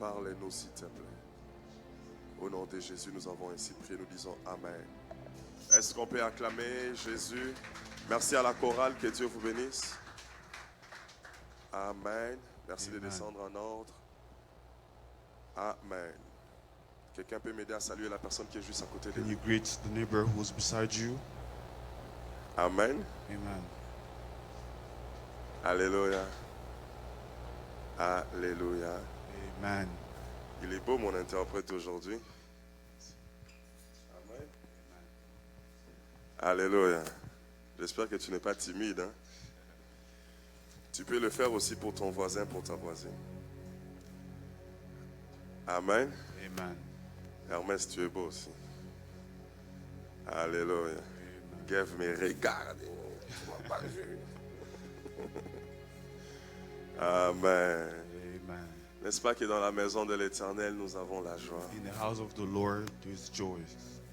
parle-nous s'il te plaît. Au nom de Jésus, nous avons ainsi prié, nous disons Amen. Est-ce qu'on peut acclamer Jésus? Merci à la chorale, que Dieu vous bénisse. Amen. Merci de descendre en ordre. Amen. Quelqu'un peut m'aider à saluer la personne qui est juste à côté de Can lui? you greet the neighbor who's beside you? Amen. Amen. Alléluia. Alléluia. Amen. Il est beau mon interprète aujourd'hui. Amen. Alléluia. J'espère que tu n'es pas timide. Hein? Tu peux le faire aussi pour ton voisin, pour ta voisine. Amen. Amen. Hermès, tu es beau aussi. Alléluia. Gave me regarde. Tu m'as pas vu. Amen. Amen. N'est-ce pas que dans la maison de l'Éternel, nous avons la joie? In the house of the Lord, there's joy.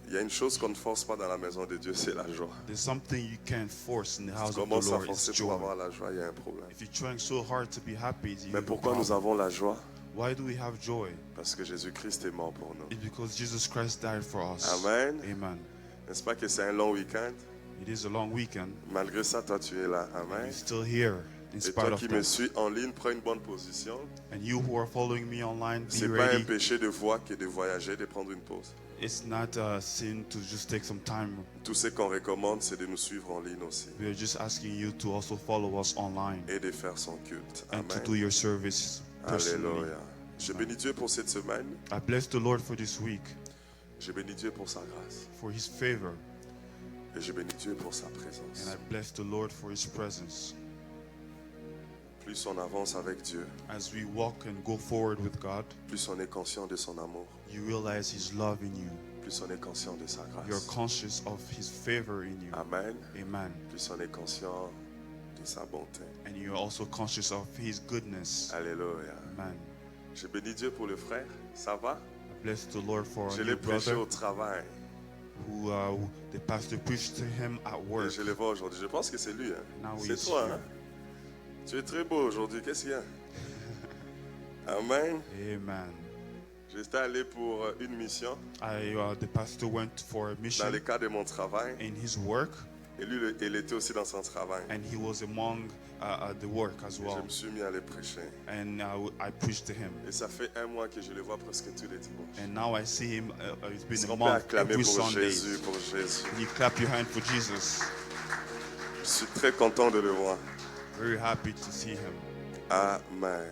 Il y a une chose qu'on ne force pas dans la maison de Dieu, c'est la joie. There's something you can't force in the Si house tu of the commences à Lord. It's forcer pour joy. avoir la joie, il y a un problème. If you're trying so hard to be happy, you Mais have a pourquoi nous problem. avons la joie? Why do we have joy? Parce que Jésus-Christ est mort pour nous. It's because Jesus Christ died for us. Amen. Amen. N'est-ce pas que c'est un long week-end? It is a long weekend. Malgré ça, toi, tu es là. Amen. You're still here in Et spite toi of qui me that. suis en ligne, prends une bonne position. And you who are following me online, be C'est pas un ready. péché de voix que de voyager, de prendre une pause. It's not a sin to just take some time. Tout ce qu'on recommande, c'est de nous suivre en ligne aussi We are just asking you to also follow us online et de faire son culte. and to Amen. do your service personally. Alléluia. Je bénis Dieu pour cette semaine. I bless the Lord for this week, Je bénis Dieu pour sa grâce. for His favor, Et je bénis Dieu pour sa présence. and I bless the Lord for His presence. Plus on avance avec Dieu, As we walk and go forward with God, plus on est conscient de son amour, you realize His love in you. plus on est conscient de sa You're grâce. conscious of His favor in you. Amen. Amen. Plus on est conscient de sa bonté. And you're also conscious of His goodness. Alléluia. Amen. Je bénis Dieu pour le frère. Ça va? I bless the Lord for Je our l'ai new prêché au brother travail. who the pastor preached to him at Et work. je le vois aujourd'hui. Je pense que c'est lui. Hein? Now C'est he's toi. here. Hein? Tu es très beau aujourd'hui. Qu'est-ce qu'il y a? Amen. Amen. J'étais allé pour une mission The pastor went for a dans mission le cadre de mon travail. in his work, Et lui, il était aussi dans son travail. and he was among the work as Et je well. me suis mis à le prêcher. And I preached to him. Et ça fait un mois que je le vois presque tous les dimanches. And now I see him. It's Est-ce been a qu'on peut month acclamer every pour Sunday. Jésus, pour Jésus? Can you clap your hand for Jesus? Je suis très content de le voir. Very happy to see him. Amen. Amen.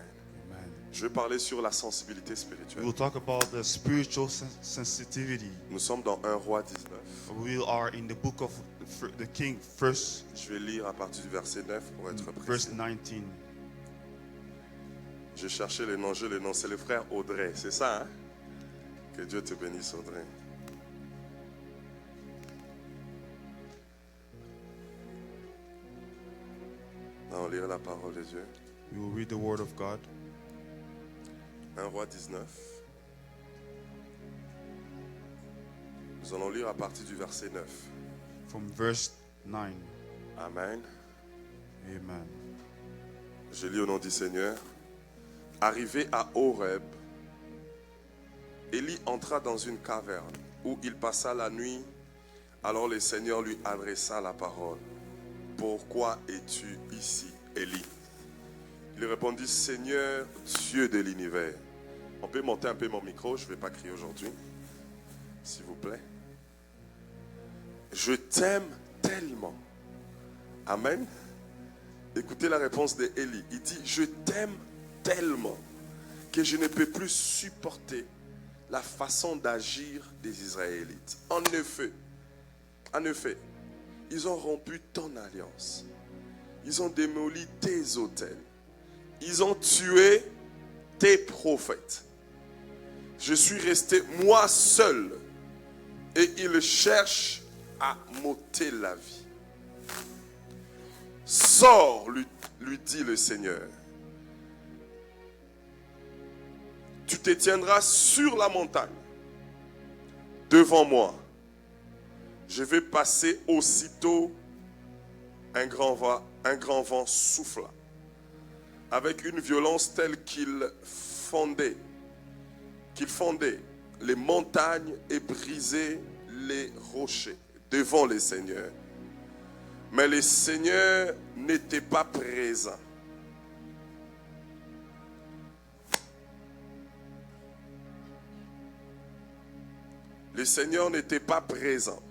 Je vais parler sur la sensibilité spirituelle. We'll talk about the spiritual sensitivity. Nous sommes dans 1 Roi 19. We are in the book of the King, first Je vais lire à partir du verset 9 pour être verse précis. 19. Je cherchais le nom, c'est le frère Audrey, c'est ça, hein? Que Dieu te bénisse, Audrey. On lire la parole de Dieu. We will read the word of God. 1 Roi 19. Nous allons lire à partir du verset 9. From verse 9. Amen. Amen. Je lis au nom du Seigneur. Arrivé à Horeb, Élie entra dans une caverne où il passa la nuit. Alors le Seigneur lui adressa la parole. Pourquoi es-tu ici, Élie? Il répondit, Seigneur, Dieu de l'univers. On peut monter un peu mon micro, je ne vais pas crier aujourd'hui, s'il vous plaît. Je t'aime tellement. Amen. Écoutez la réponse d'Élie. Il dit, je t'aime tellement que je ne peux plus supporter la façon d'agir des Israélites. En effet, ils ont rompu ton alliance. Ils ont démoli tes autels. Ils ont tué tes prophètes. Je suis resté moi seul et ils cherchent à m'ôter la vie. Sors, lui dit le Seigneur. Tu te tiendras sur la montagne devant moi. Je vais passer aussitôt un grand vent souffla avec une violence telle qu'il fondait qu'il fondait les montagnes et brisait les rochers devant les seigneurs. Mais les seigneurs n'étaient pas présents. Les seigneurs n'étaient pas présents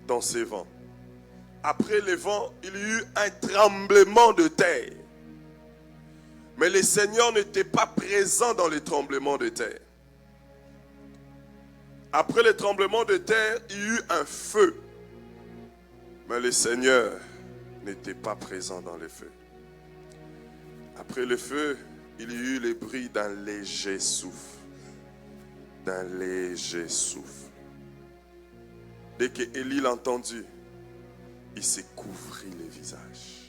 dans ces vents. Après les vents, il y eut un tremblement de terre. Mais les seigneurs n'étaient pas présents dans les tremblements de terre. Après les tremblements de terre, il y eut un feu. Mais les seigneurs n'étaient pas présents dans le feu. Après le feu, il y eut le bruit d'un léger souffle. D'un léger souffle. Dès qu'Élie l'a entendu, il s'est couvri le visage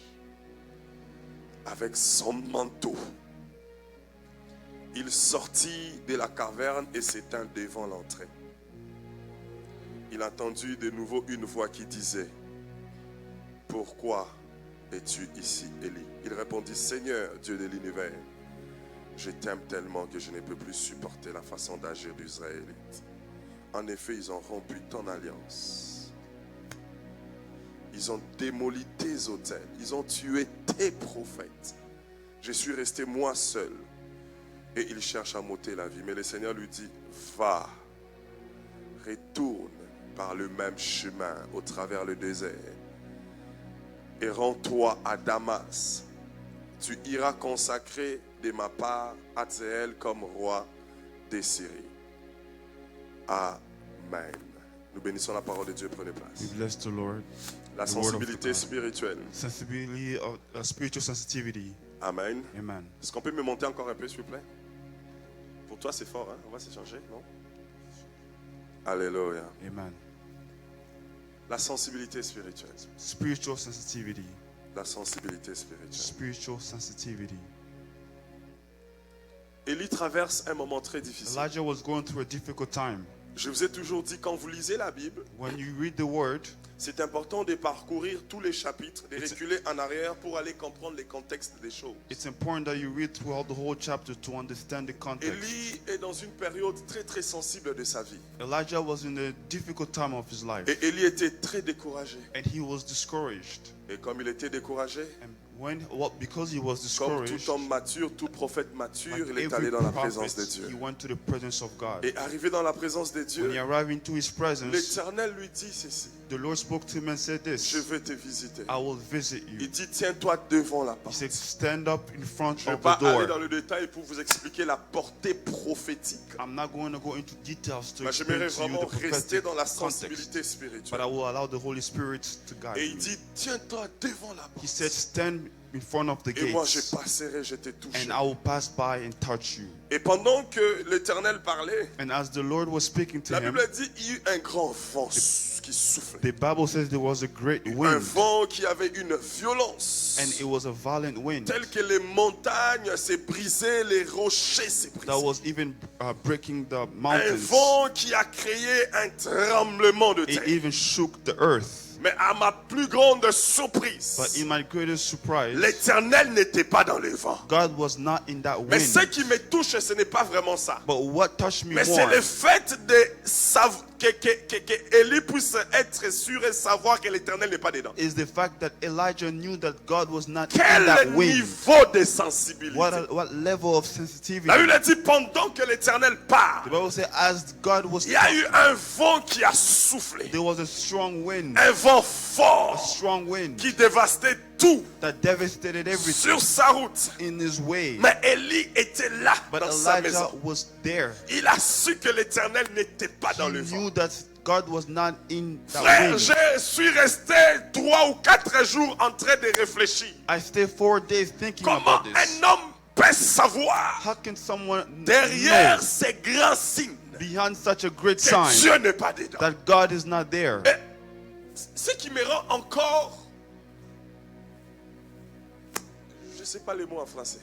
avec son manteau. Il sortit de la caverne et s'étint devant l'entrée. Il entendit de nouveau une voix qui disait: pourquoi es-tu ici, Élie? Il répondit: Seigneur, Dieu de l'univers, je t'aime tellement que je ne peux plus supporter la façon d'agir des Israélites. En effet, ils ont rompu ton alliance. Ils ont démoli tes autels. Ils ont tué tes prophètes. Je suis resté moi seul. Et ils cherchent à m'ôter la vie. Mais le Seigneur lui dit: va, retourne par le même chemin au travers le désert. Et rends-toi à Damas. Tu iras consacrer de ma part Hazaël comme roi des Syries. Amen. Nous bénissons la parole de Dieu. Prenez place. We bless the Lord. La sensibilité spirituelle. Sensibility of spiritual sensitivity. Amen. Amen. Est-ce qu'on peut me monter encore un peu, s'il vous plaît? Pour toi, c'est fort, hein? On va s'échanger, non? Alléluia. Amen. La sensibilité spirituelle. Spiritual sensitivity. La sensibilité spirituelle. Spiritual sensitivity. Élie traverse un moment très difficile. Elijah was going through a difficult time. Je vous ai toujours dit, quand vous lisez la Bible, When you read the word, c'est important de parcourir tous les chapitres, de reculer en arrière pour aller comprendre les contextes des choses. it's important that you read throughout the whole chapter to understand the context. Élie est dans une période très très sensible de sa vie. Elijah was in a difficult time of his life, Et Élie était très découragé. and he was discouraged. Et comme il était découragé, Because he was comme discouraged, tout homme mature, tout prophète mature, like il est every allé dans la prophet, présence de Dieu. he went to the presence of God. Et arrivé dans la présence de When he Dieu, arrived into his presence, l'Éternel lui dit ceci: the Lord spoke to him and said je this: vais te visiter. I will visit you. Il dit: tiens-toi devant la He porte. said, stand up in front Je ne vais of pas the aller dans door. le détail pour vous expliquer la portée prophétique. I'm not going to go into details to Mais explain j'aimerais to you vraiment the rester prophetic dans la context, sensibilité but spirituelle. I will allow the Holy Spirit to guide Et il me. dit: tiens-toi devant la He porte. said, stand in front of the Et moi je gates, passerai, je te toucherai. and I will pass by and touch you. Et pendant que l'Éternel parlait, And as the Lord was speaking to la him, Bible dit il y eut un grand vent qui soufflait. the Bible says there was a great Un wind, vent qui avait une violence and it was a violent wind telle que les montagnes s'est brisées, les rochers s'est that brisés. was even breaking the Un mountains. vent qui a créé un tremblement de It terre. even shook the earth. Mais à ma plus grande But surprise, in my greatest surprise, l'Éternel n'était pas dans le vent. God was not in that Mais ce wind. qui me touche, ce n'est pas vraiment ça. But what touched me Mais c'est more le fait de savoir que Élie puisse être sûr et savoir que l'Éternel n'est pas dedans. is the fact that Elijah knew that God was not in that Quel wind. niveau de sensibilité. What level of sensitivity. La Bible dit pendant que l'Éternel The parle, Bible says as God was il y a eu talking, un vent qui a soufflé. there was a strong wind, Un vent a fort strong wind qui dévastait tout that devastated everything sur sa route. in his way. Mais Élie était là But dans sa Elijah maison. was there. Il a su que l'Éternel n'était pas dans He le vent. knew that God was not in that Frère, wind. je suis resté 3 ou 4 jours en train de réfléchir. I stayed 4 days thinking Comment about this. un homme peut savoir How can someone derrière know ces grands signes behind such a great que sign Dieu n'est pas dedans? that God is not there? Et ce qui me rend encore, je ne sais pas les mots en français.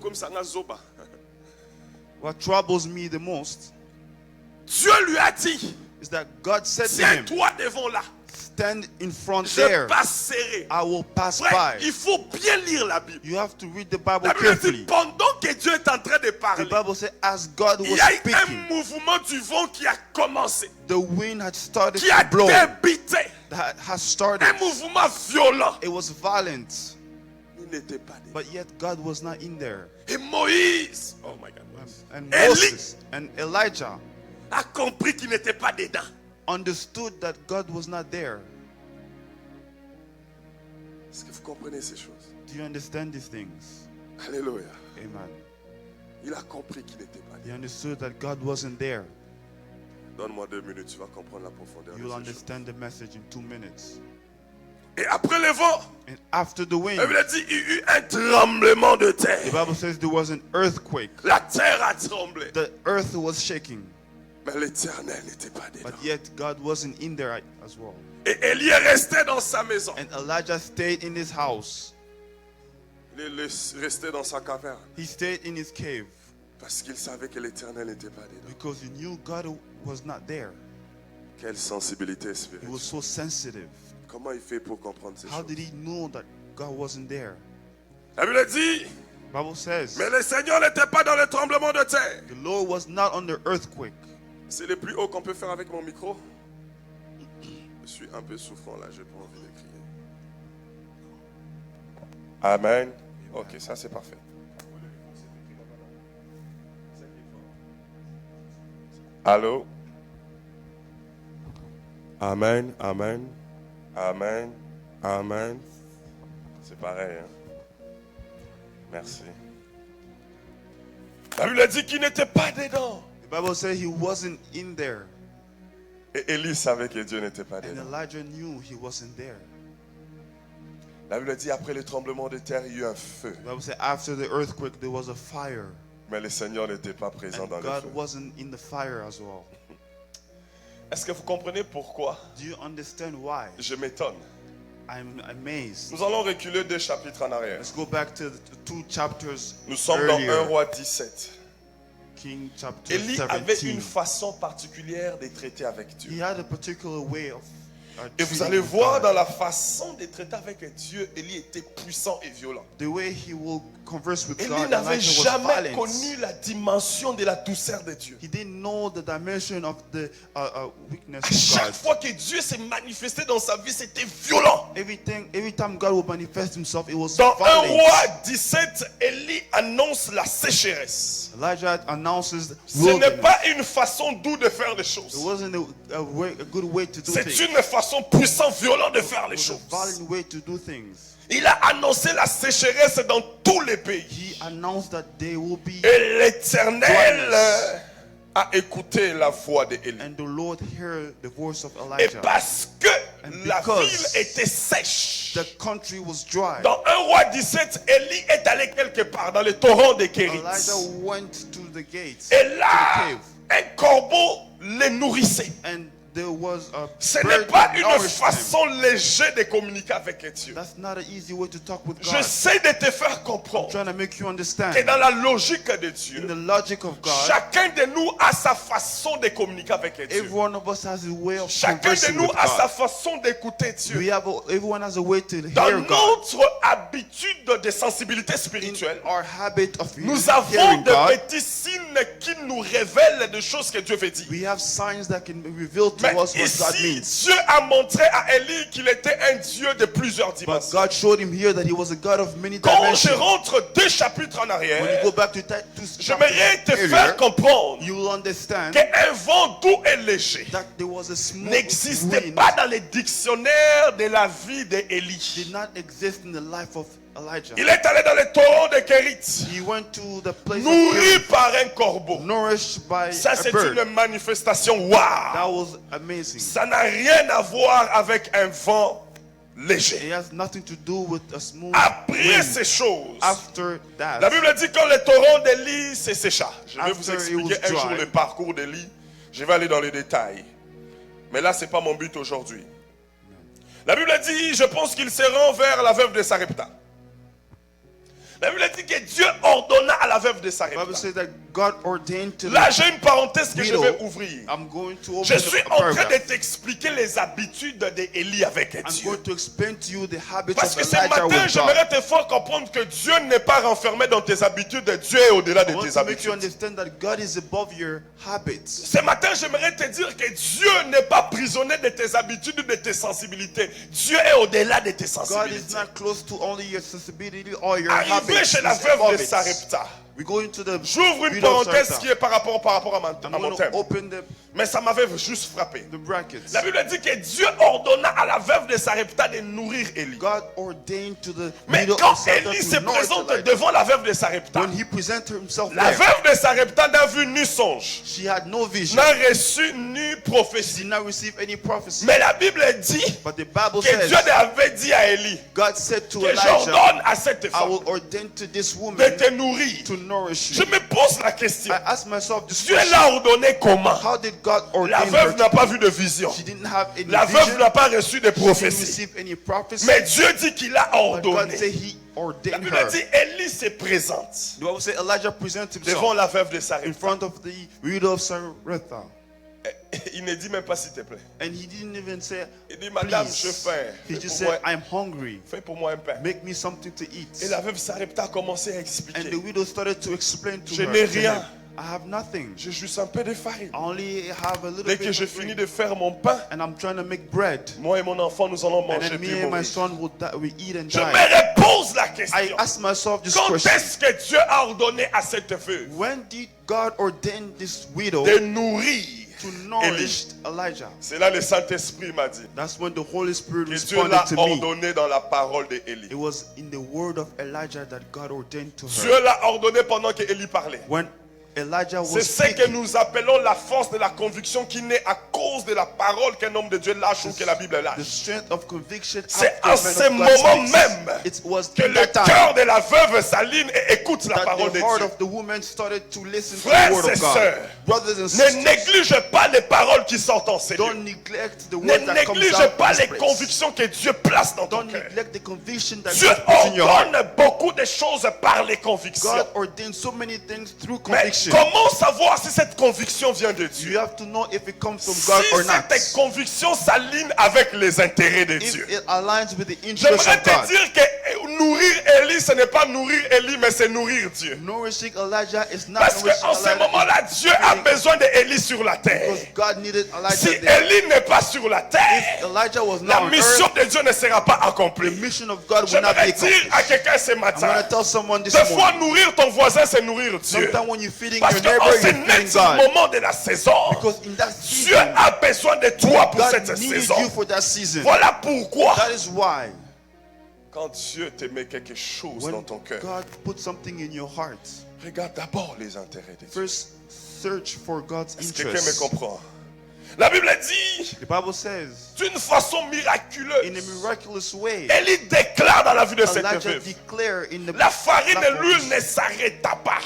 Comme ça, zoba. What troubles me the most Dieu lui a dit: is that God said to him, tiens-toi devant là. stand in front Je there. passerai. I will pass Frère, by. il faut bien lire la Bible. You have to read the Bible La Bible dit, carefully. pendant que Dieu est en train de The parler, Bible says, as God il was y a eu un speaking, mouvement du vent qui a commencé, the wind had started qui a to blow. débité. That has started. Un mouvement violent. It was violent. Il n'était pas dedans. But yet God was not in there. Et Moïse, oh my God, And Eli- Moses and Elijah a compris qu'il n'était pas dedans. understood that God was not there. Est-ce que vous comprenez ces choses? Do you understand these things? Alléluia. Amen. Il a compris qu'il n'était pas He dedans. understood that God wasn't there. Donne-moi 2 minutes, tu vas comprendre la profondeur de You'll ces choses. understand the message in 2 minutes. Et après le vent, And after the wind, la Bible dit il y a eu un tremblement de the terre. Bible says there was an earthquake. La terre a tremblé. The earth was shaking. Mais l'Éternel n'était pas dedans. But yet God wasn't in there as well. Et Élie est resté dans sa maison. And Elijah stayed in his house. Il est resté dans sa caverne. He stayed in his cave Parce qu'il savait que l'Éternel n'était pas dedans. because he knew God was not there. Quelle sensibilité He was spirituelle. so sensitive. Comment il fait pour comprendre ces How choses? did he know that God wasn't there? La Bible dit, Bible says mais le Seigneur n'était pas dans le tremblement de terre. the Lord was not on the earthquake. C'est le plus haut qu'on peut faire avec mon micro. Je suis un peu souffrant là, j'ai pas envie de crier. Amen. Ok, ça c'est parfait. Allô? Amen, amen, amen, amen. C'est pareil, hein? Merci. La Bible dit qu'il n'était pas dedans. The Bible says he wasn't in there. Et Élie savait que Dieu n'était pas And dedans. Elijah knew he wasn't there. La Bible dit après le tremblement de terre, il y a eu un feu. The Bible says after the earthquake there was a fire. Mais le Seigneur n'était pas présent And dans le God feu. wasn't in the fire as well. Est-ce que vous comprenez pourquoi Do you understand why? je m'étonne? I'm amazed. Nous allons reculer 2 chapitres en arrière. Let's go back to the 2 chapters Nous sommes dans 1 earlier. roi 17. King chapter Élie avait 17. une façon particulière de traiter avec Dieu. He had a particular way of Et vous treating allez with voir God. dans la façon de traiter avec Dieu, Élie était puissant et violent. The way he will converse with Élie God, n'avait Elijah was jamais violent. connu la dimension de la douceur de Dieu. He didn't know the dimension of the weakness À of chaque God. fois que Dieu s'est manifesté dans sa vie, c'était violent. Every time God will manifest himself, it was Dans 1 violent. roi 17, Élie annonce la sécheresse. Elijah announces Ce n'est wilderness. pas une façon douce de faire les It choses. wasn't a good way to do C'est things. une façon puissante, violente de faire les It was choses. a violent way to do things. Il a annoncé la sécheresse dans tous les pays. He announced that there will be, Et l'Éternel a écouté la voix d'Élie. and the Lord heard the voice of Et Elijah. parce que And la because ville était sèche, The country was dry. dans 1 roi 17, Élie est allé quelque part dans le torrent de Kérit. Elijah went to the gates, Et to the là, cave, un corbeau les nourrissait. and there was a Ce bird n'est pas that une nourished them. façon légère de communiquer avec Dieu. That's not an easy way to talk with God. J'essaie de te faire comprendre Trying to make you understand. que dans la logique de In Dieu, the logic of God, chacun de nous a sa façon de communiquer avec Dieu. every one of us has a way of Chacun de conversing nous with a sa God. façon d'écouter Dieu. Everyone has a way to Dans hear God. notre habitude de sensibilité In spirituelle, our habit of nous avons hearing des God, petits signes qui nous révèlent des choses que Dieu veut dire. we have signs that can reveal to Mais us what God ici, means. Dieu a montré à Élie qu'il était un Dieu de plusieurs But dimensions. God showed him here that he was a God of many Quand je dimensions. rentre 2 chapitres en When you arrière, go back to j'aimerais te chapter faire earlier, comprendre you will understand qu'un vent doux et léger that there was a smooth n'existait wind pas dans les dictionnaires de la vie d'Élie. did not exist in the life of Elijah. Il est allé dans le torrent de Kérit, He went to the place of nourri Kerith, par un corbeau. nourished by Ça, a c'est bird. une manifestation. That Waouh! was amazing. Ça n'a rien à voir avec un vent léger. It has nothing to do with a smooth Après wind. ces choses, After that, la Bible dit quand le torrent d'Élie se sécha. Je vais vous After it expliquer was un jour dry. le parcours d'Élie. Je vais aller dans les détails. Mais là, ce n'est pas mon but aujourd'hui. La Bible dit, je pense qu'il se rend vers la veuve de Sarepta. La Bible dit que Dieu ordonna à la veuve de the Bible Sarepta says that God ordained to Là, the j'ai une parenthèse que je widow, vais ouvrir. I'm going to open Je suis a en train paragraph. de t'expliquer les habitudes d'Élie avec I'm Dieu. going to explain to you the habits Parce of que ce Elijah matin, with God. j'aimerais te faire comprendre que Dieu n'est pas renfermé dans tes habitudes. Dieu est au-delà de I want tes to make you habitudes. understand that God is above your habits. Ce matin, j'aimerais te dire que Dieu n'est pas prisonnier de tes habitudes ou de tes sensibilités. Dieu est au-delà de tes God is sensibilités. not close to only your sensibility or your Arrivé habits. chez la He's veuve above de it. Sarepta. We go into the J'ouvre une widow of parenthèse Sarepta. qui est par rapport à I'm mon going to thème. open the Mais ça m'avait juste frappé. brackets. La Bible dit que Dieu ordonna à la veuve de Sarepta de nourrir Élie. God ordained to the Mais widow quand of Sarepta Élie to se nourish présente Elijah. devant la veuve de Sarepta, When he presented himself la there, veuve de Sarepta n'a vu ni songe, she had no vision. n'a reçu ni She prophétie. did not receive any prophecy. Mais la Bible dit But the Bible que says, Dieu avait dit à Élie God said to que Elijah, j'ordonne à cette I femme will ordain to this de woman te nourrir. to nourish Je you. me pose la question. I asked myself this Dieu question. l'a ordonné comment? How did God La ordain her? veuve n'a pas vu de vision. She didn't have any La veuve vision. n'a pas reçu de She didn't prophétie. receive any prophecy. Mais Dieu dit qu'il a But God ordonné. said he La ordained Bible her. dit Élie se présente The Bible said Elijah presented devant himself la veuve de in Sarepta. front of the widow of Sarepta. Il ne dit même pas s'il te plaît. And he didn't even say, Il dit Madame, je please. faim. He Fais just pour moi- said, I'm hungry. Fais pour moi un pain. Make me something to eat. Et la veuve Sarepta a commencé à And expliquer. the widow started to explain to Je her, n'ai to rien. him, I have nothing. J'ai juste un peu de farine. I only have a little Dès bit que j'ai of fini grain. de faire mon pain, And I'm trying to make bread. moi et mon enfant, nous allons And manger then puis me and my mourir. son will eat and Je die. me repose la I question. ask myself this Quand question. est-ce que Dieu a ordonné à cette veuve When did God ordain this widow de nourrir to Élie? nourish Elijah? C'est là le Saint-Esprit m'a dit That's when the Holy Spirit que Dieu responded l'a to me. ordonné dans la parole d'Élie. It was in the word of Elijah that God ordained to Dieu her. l'a ordonné pendant que Élie parlait. When Elijah C'est was ce que speaking, nous appelons la force de la conviction qui naît à cause de la parole qu'un homme de Dieu lâche ou que la Bible the lâche. strength of conviction C'est after à man ce of God moment speaks. même It was que in le that time cœur de la veuve s'aligne et écoute la that parole de the heart Dieu. of the woman started to listen to Frères the word et of God. sœurs, Brothers and Ne sisters, néglige pas les paroles qui sortent en ces lieux. don't neglect the Ne word that comes néglige out pas of les this place. convictions que Dieu place dans ton Don't cœur. neglect the conviction that Dieu God puts in your heart. ordonne beaucoup de choses par les convictions. God ordains so many things through Mais conviction. comment savoir si cette conviction vient de You Dieu? have to know if it comes from Si God or not. cette conviction s'aligne avec les intérêts de If Dieu. it aligns with the interest J'aimerais of te God. dire que nourrir Élie, ce n'est pas nourrir Élie, mais c'est nourrir Dieu. Nourishing Elijah is not Parce nourishing qu'en ce Elijah. moment-là, Dieu a besoin d'Élie sur la terre. Because God needed Si Elijah there. Élie n'est pas sur la terre, Elijah was la not on mission earth. de Dieu ne sera pas The accomplie. mission of God will not be J'aimerais dire à accomplished. quelqu'un ce I'm matin, going to tell someone this des fois morning. nourrir ton voisin, c'est nourrir Dieu. Sometimes when you're feeding Parce your qu'en neighbor, ce you're feeding net God. moment de la saison, Because in that Dieu season, a besoin de toi pour God cette needed saison. you for that season. Voilà pourquoi, That is why quand Dieu te met quelque chose dans when ton cœur, God puts something in your heart, regarde d'abord les intérêts de Dieu. first search for God's Est-ce que quelqu'un me interest. comprend? La Bible dit, The Bible says, d'une façon in a miraculeuse, miraculous way, Élie déclare dans la vie de cette Elijah veuve, declared in the la farine life et of l'huile this- ne s'arrêta pas.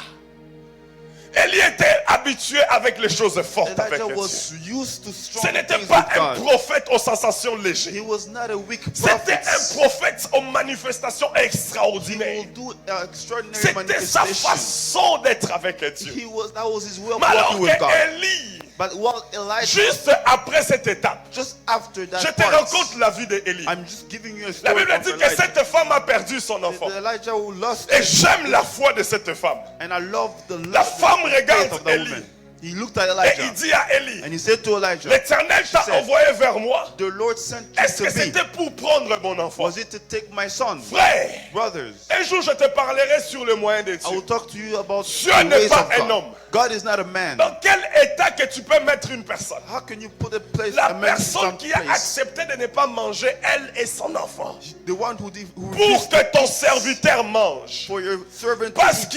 Élie était habitué avec les choses fortes avec Elijah Dieu. was used to Ce strong n'était things pas with un God. prophète aux sensations légères. He was not a weak C'était prophet. un prophète aux manifestations He extraordinaires. will do extraordinary C'était sa manifestations. façon d'être avec Dieu. That was his way of Mais alors working with God. qu'Élie, But while Elijah, juste après cette étape, just after that je te part, raconte la vie d'Élie. I'm just giving you a La story Bible of dit que Elijah. cette femme a perdu son enfant. The Elijah who lost Et j'aime la foi de cette femme. and I love the La femme faith regarde of the Élie. woman. He looked at Et Elijah il dit à Élie, and he said to Elijah, l'Éternel t'a said, envoyé vers moi. the Lord sent Est-ce you que to me. c'était pour prendre mon enfant? Was it to take my son? Frère, Brothers, un jour je te parlerai sur le moyen de I will Dieu. talk to you about Dieu the n'est ways pas of un God. homme. God is not a man. Dans quel état que tu peux mettre une personne? How can you put a place, La a man in personne some qui a place? accepté de ne pas manger, elle et son enfant. The one who Pour refused que ton serviteur mange. for your servant to Parce eat,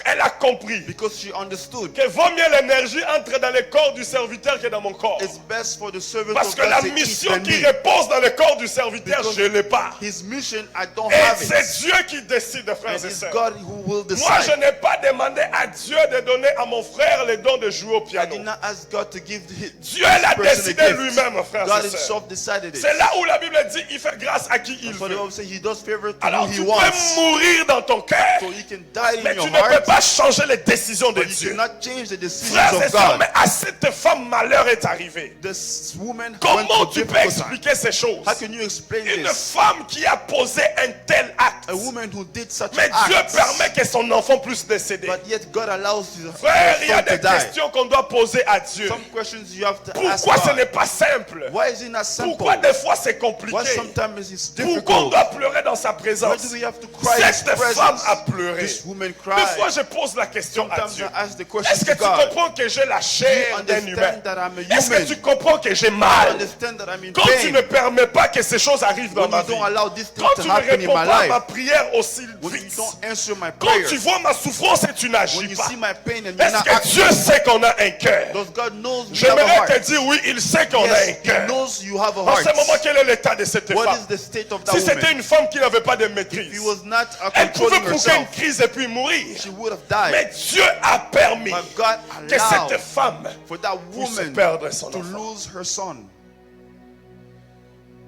qu'elle a compris because she understood que vaut mieux l'énergie entre dans le corps du serviteur que dans mon corps. it's best for the servant Parce of que God la to eat mission than qui me. repose dans le corps du serviteur, Because je ne l'ai pas. His mission, I don't Et have c'est it. Dieu qui décide, frères And et it's sœurs. God who will Moi, je decide. n'ai pas demandé à Dieu de donner à mon frère le don de jouer au I piano. cadeau. did not ask God to give Dieu l'a person a décidé gift. lui-même, frères God et sœurs. himself decided it. C'est là où la Bible dit il fait grâce à qui il So the veut. Bible says he does favor to Alors who he tu peux wants. mourir dans ton cœur, So you can die mais in your tu ne peux heart, pas changer les décisions de but you Dieu. cannot change the decisions Frères et of sœurs, God. mais à cette femme malheur est arrivé. This woman went Comment through tu peux difficult time. expliquer ces choses? How can you explain Une this? femme qui a posé un tel acte, A woman who did such mais an Dieu act, permet que son enfant puisse décéder. but yet God allows her Frère, il y a son to des die. questions qu'on doit poser à Dieu. Some questions you have to ask Pourquoi ce n'est God. pas simple? Why is it not simple? Pourquoi des fois c'est Why compliqué? sometimes it's Pourquoi on difficult? doit pleurer dans sa Why présence? do we have to cry in His Cette femme a presence? pleuré. This woman Des fois cried. je pose la question à Sometimes Dieu. I ask the question Est-ce que to tu God. comprends que j'ai la You chair d'un humain? understand that I'm a Est-ce que human? tu comprends que j'ai I mal? understand that I'm in Quand tu ne pain. permets pas que ces choses arrivent dans When ma you vie, don't allow this thing quand to tu ne happen in réponds my pas à life, ma prière aussi when you vite, don't answer my quand tu prayers, vois ma souffrance et tu when n'agis you pas, see my pain and you're est-ce not que Dieu acting, sait qu'on a un cœur? does God knows we have a J'aimerais te heart? dire oui, il sait qu'on a un Yes, He cœur. knows you have a En ce moment, heart. quel est l'état de cette What femme? is the state of that Si c'était woman? une femme qui n'avait pas de If he maîtrise, was not elle pouvait controlling provoquer une herself, crise et puis mourir. she would have Mais died. Dieu a permis But God que cette allowed femme for that puisse woman perdre son to enfant. lose her son.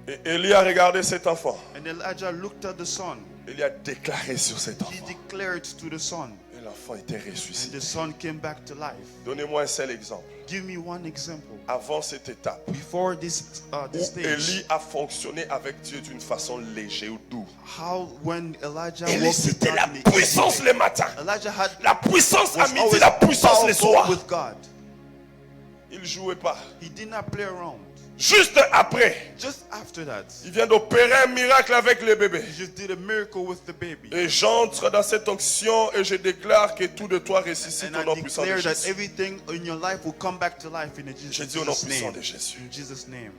Et Élie a regardé cet enfant. And Elijah looked at the son. Élie a déclaré sur cet He enfant. declared to the son, Et l'enfant était and ressuscité. the son came back to life. Donnez-moi un seul exemple. Give me one example. Avant cette étape, Before this où stage, Élie a fonctionné avec Dieu d'une façon légère ou douce. how when Elijah Élie, walked with c'était God la in the puissance evening, le matin. Elijah had La puissance à was midi, always la puissance le powerful soir. with God. Il ne jouait pas. He did not play around. Juste après, Just after that, il vient d'opérer un miracle avec le bébé. he just did a miracle with the baby. Et j'entre dans cette onction et je déclare que tout de toi ressuscite And au nom I puissant de declare that Jésus. everything in your life will come back to life in Je dis au nom Jesus' puissant name. de Jésus. In Jesus' name.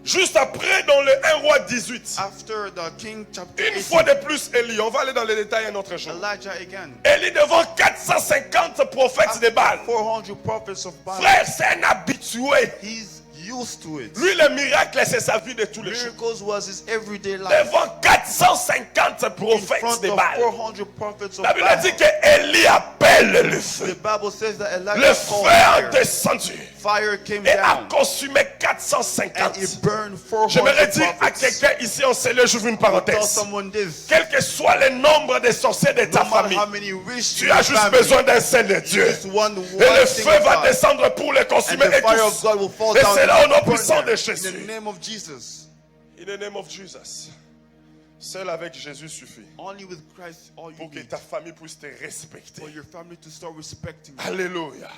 Juste après, dans le 1 roi 18, After the king chapter une fois 18, de plus, Élie, on va aller dans les détails un autre jour. Elijah again. Élie devant 450 prophètes de Baal. 400 prophets of Baal. Frère, c'est un habitué. He's used to it. Lui, le miracle, c'est sa vie de tous les jours. Miracles was his everyday life. Devant 450 In prophètes front de of Baal. 400 prophets of La Bible Baal. dit que Élie appelle le The feu. Bible says that Le Elijah feu called a fire. descendu Fire came et a down consumé and 450. it burned 400 J'aimerais dire à prophets. quelqu'un ici en cellule, j'ouvre une Tell parenthèse. someone this. Quel que soit le nombre de sorciers de ta No matter famille, how many wish tu in as your juste family, besoin d'un sein de Dieu. just one Et le thing feu of va God. descendre pour les And consumer the et fire of tous. God will fall Et down c'est là au nom and burn puissant them. de In Jésus. the name of Jesus. In the name of Jesus. Seul avec Jésus suffit Only with Christ all you pour que need. ta famille puisse te respecter. For your family to start respecting you. Alléluia.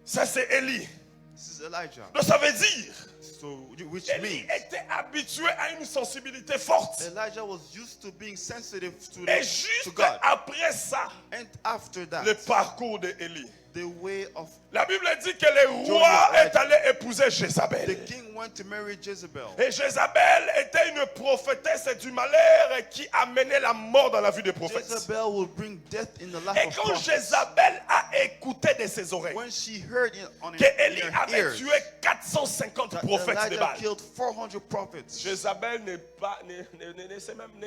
Ça c'est Élie. This is Elijah. Donc ça veut dire, So, which Élie means était habitué à une sensibilité forte. Elijah was used to being sensitive to, Et to juste God. après ça, And after that, le parcours de Élie. the way of La Bible dit que le roi est allé épouser the Jézabel. king went to marry Jezebel. Et Jézabel était une prophétesse du malheur qui amenait la mort dans la vie des prophètes. Jezebel will bring death in the life Et of quand prophets. Jézabel a écouté de ses oreilles When she heard it on que Élie her avait ears, tué 450 that prophètes de Elijah Baal, killed 400 prophets. Jézabel n'est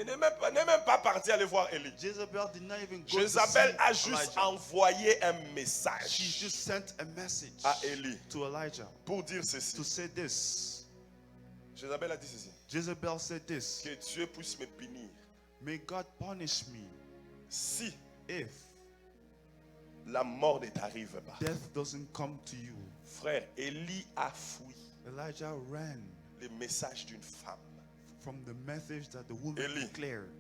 même pas parti aller voir Élie. Jezebel did not even go Jézabel a to see juste Elijah. envoyé un She message just sent a message à Élie to Elijah pour dire ceci. to say this. Jézabel a dit ceci. Jezebel said this. Que Dieu puisse me punir May God punish me si if la mort ne t'arrive pas. death doesn't come to you. Frère, Élie a fui Elijah ran le message d'une femme. from the message that the woman Eli. declared.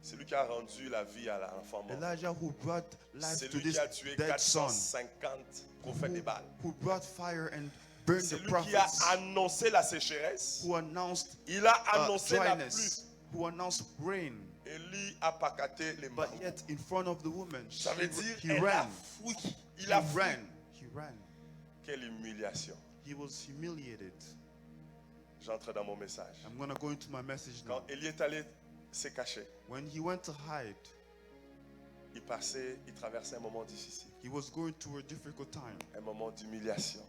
C'est lui qui a rendu la vie à l'enfant mort. Elijah who brought life C'est to lui this qui a tué dead son, 450 prophètes de Baal. who brought fire and burned C'est the lui qui a prophets, annoncé la sécheresse. who announced Il a annoncé la pluie. dryness, who announced rain. Élie a pacaté les But morts. yet, in front of the woman, Ça veut dire he elle a ran. fui. He Il a fui. ran. He ran. Quelle humiliation. He was humiliated. J'entre dans mon message. I'm going to go into my message now. Quand Élie est allé se cacher, When he went to hide, il traversait un moment difficile. he was going through a difficult time, Un moment d'humiliation.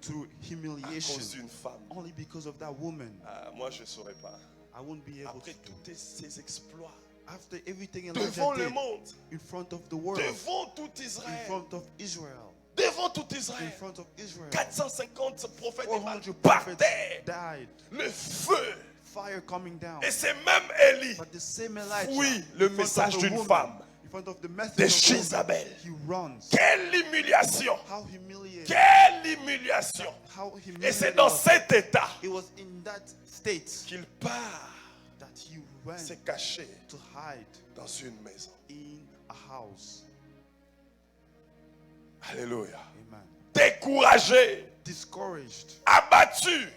through À humiliation, cause d'une femme. only because of that woman. Moi, je ne saurais pas. I won't be able Après to. tous ces exploits, After everything Elijah devant le did, monde, in front of the world, devant tout in Israël, front of Israel, devant tout in Israël, front of Israel, 450 prophètes et 400 mages par prophets terre, died. le feu. Fire coming down. Et c'est même Élie, But the same Elijah, oui, le in front of message a d'une woman, femme, in front of the message de of a woman, Jézabel. he runs. Quelle humiliation! How humiliating! Quelle humiliation! How Et humiliating! c'est dans cet état It was in that state qu'il part that he went se cacher to hide dans une maison. in a house. Alléluia. Amen. Découragé, Discouraged, abattu,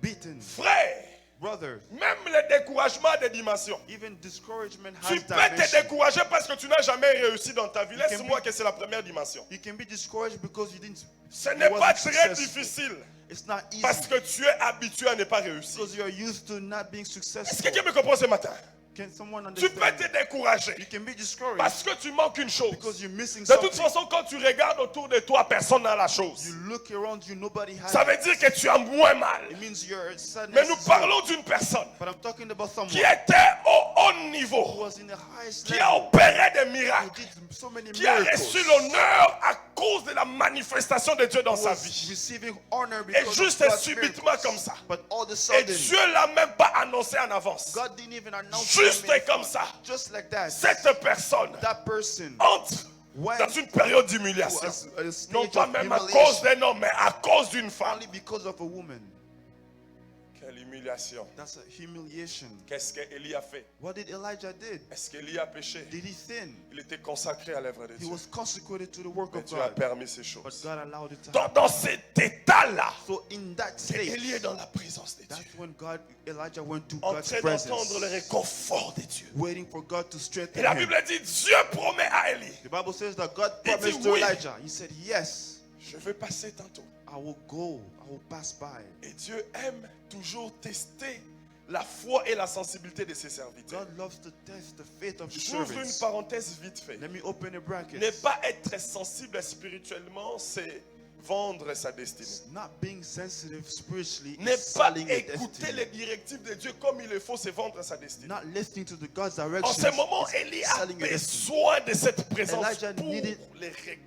beaten, frère. brothers. Même le découragement a des dimensions. Even discouragement Tu has peux te dimension. décourager parce que tu n'as jamais réussi dans ta vie. You can Laisse-moi be- que c'est la première dimension. You can be discouraged because you didn't. Ce you n'est pas wasn't très successful. difficile It's not easy parce que tu es habitué à ne pas réussir. because you are used to not being Est-ce successful. que quelqu'un me comprend ce matin? Can someone Tu peux understand? te décourager You can be discouraged parce que tu manques une chose. because you're missing De toute something. façon, quand tu regardes autour de toi, personne n'a la chose. You look around you, nobody has Ça veut it. dire que tu as moins mal. It means your sadness. Mais nous is parlons d'une personne low. But I'm talking about someone qui était au haut who niveau, was in the highest qui a level, opéré des who miracles, did so many qui a miracles, reçu l'honneur à cause de la manifestation de Dieu dans who sa was vie. receiving honor Et because juste of God's subitement miracles. comme ça. But all of a Et sudden, Dieu l'a même pas annoncé en avance. God didn't even announce Juste them in comme front. ça. Just like that. Cette personne That person entre went dans une période to d'humiliation. a stage Non pas of même à cause humiliation d'un homme, mais à cause d'une femme. only because of a woman. Quelle humiliation. That's a humiliation. Qu'est-ce qu'Élie a fait? What did Elijah did? Est-ce qu'Élie a péché? Did he sin? Il était consacré à l'œuvre de He Dieu. was consecrated to the work Mais of Dieu a God. permis ces But choses. God allowed it to Dans, happen. dans cet état-là, So in that state, Élie est dans la présence de that's Dieu. when Elijah went to En God's train d'entendre le presence, réconfort de Dieu. waiting for God to Et strengthen la him. Bible dit, Dieu promet à Élie, The Bible says that God Il dit promised to oui. Elijah. He said, yes, je vais passer tantôt. I will go. I will pass by. Et Dieu aime toujours tester la foi et la sensibilité de ses serviteurs. God loves to test the faith of His J'ouvre une servants. parenthèse vite fait. Let me open a bracket. Ne pas être sensible spirituellement, c'est vendre sa destinée. Not being sensitive spiritually Ne is pas selling your écouter destiny. les directives de Dieu comme il le faut, c'est vendre sa destinée. Not listening to the God's En directions. ce moment, is Élie a selling your destiny. besoin de cette présence Elijah pour needed les réconforter.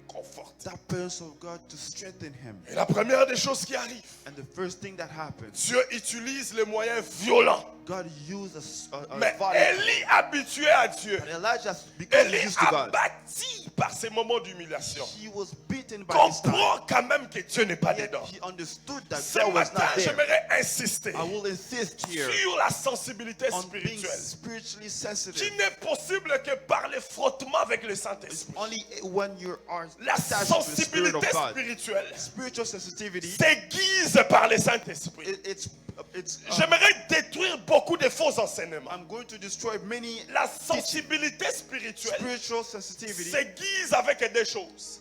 That presence of God to strengthen him. Et la première des choses qui arrive, And the first thing that happens, Dieu utilise les moyens violents. God used a Mais violent. Élie, habitué à Dieu, But Elijah, because he Élie used to God, abattu par ces moments d'humiliation, he was beaten by this time. comprend quand même que Dieu n'est pas Yet dedans. he understood that Ce God was matin, not there. j'aimerais insister I will insist here sur la sensibilité on being spirituelle, spiritually qui sensitive. n'est possible que par le frottement avec le It's Saint-Esprit. only when you are La attached to the Spirit sensibilité of God. spirituelle Spiritual sensitivity, s'aiguise par le Saint-Esprit. it's J'aimerais détruire beaucoup de faux enseignements. I'm going to destroy many La sensibilité spirituelle spiritual sensitivity s'aiguise avec des choses.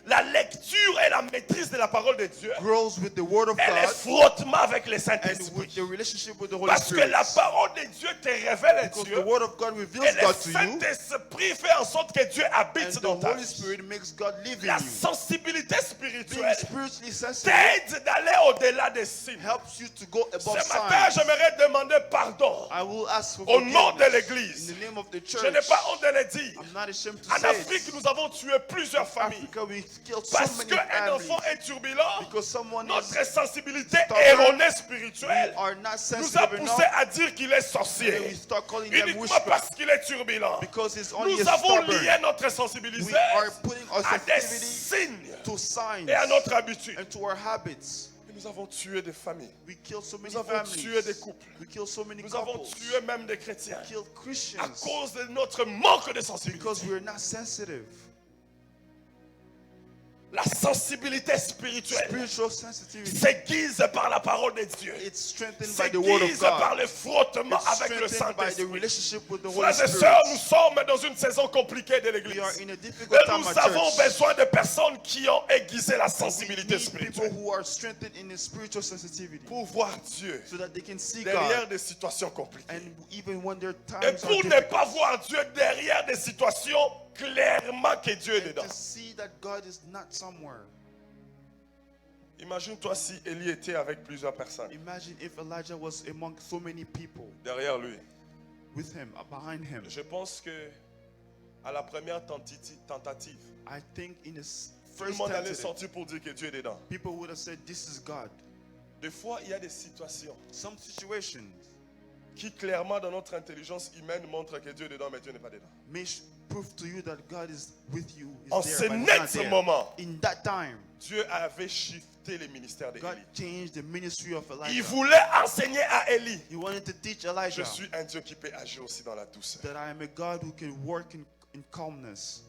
La lecture et la maîtrise de la parole de Dieu grows with the word of et le God frottement avec le and Saint-Esprit. with the relationship with the Holy Parce que Spirit. la parole de Dieu te révèle Because Dieu the word of God reveals et le God to you, Saint-Esprit fait en sorte que Dieu habite and the dans ta Holy vie. Spirit makes God live La in you. sensibilité Being spirituelle spiritually sensitive t'aide d'aller au-delà des signes. helps you to go above Ce matin, signs. j'aimerais demander pardon I will ask for au nom de forgiveness l'Église. in the name of the Je n'ai church. pas honte de le dire. I'm not ashamed to En say Afrique, it. nous avons tué plusieurs familles. Africa, we killed so Parce many qu'un families enfant est turbulent, because someone is notre sensibilité stubborn. erronée spirituelle are not nous a sensitive poussé enough. à dire qu'il est And we sorcier. start calling them Uniquement witchcraft parce qu'il est turbulent. because it's only Nous a avons stubborn. lié notre We sensibilité are putting our à des sensitivity signes to signs et à notre habitude. and to our habits. Et nous avons tué des familles. We kill so many Nous avons tué des families. couples. We kill so many Nous avons couples. tué même des chrétiens We kill à Christians cause de notre manque de sensibilité. because we're not sensitive. La sensibilité spirituelle Spiritual sensitivity, s'aiguise par la parole de Dieu. it's strengthened by the word of S'aiguise par God. le frottement It's avec le strengthened by the Saint-Esprit. relationship with the Holy Frères et Spirit. sœurs, nous sommes dans une saison compliquée de We l'Église. are in a Et difficult time nous at avons church. besoin de personnes qui ont aiguisé la We sensibilité need people spirituelle who are strengthened in the spiritual sensitivity pour voir Dieu so that they can see derrière God, des situations compliquées. and even when their Et times are pour ne difficult, pas voir Dieu derrière des situations clairement que Dieu est dedans. to see that God is not somewhere. Imagine-toi si Élie était avec plusieurs personnes Imagine if Elijah was among so many people derrière lui. with him, behind him. Je pense que à la première tentative, I think in his tout le first monde allait tentative, sortir pour dire que Dieu est dedans. people would have said, "This is God." Des fois, il y a des situations Some situations qui clairement dans notre intelligence humaine montrent que Dieu est dedans, mais Dieu n'est pas dedans. may prove to you that God is with you. Is En there, ce but he's net not ce there. moment, In that time, Dieu avait shifté les ministères God d'Élie. changed the ministry of Il Elijah. voulait enseigner à Élie. He wanted to teach Je Elijah suis un Dieu qui peut agir aussi dans la douceur. that I am a God who can work in calmness.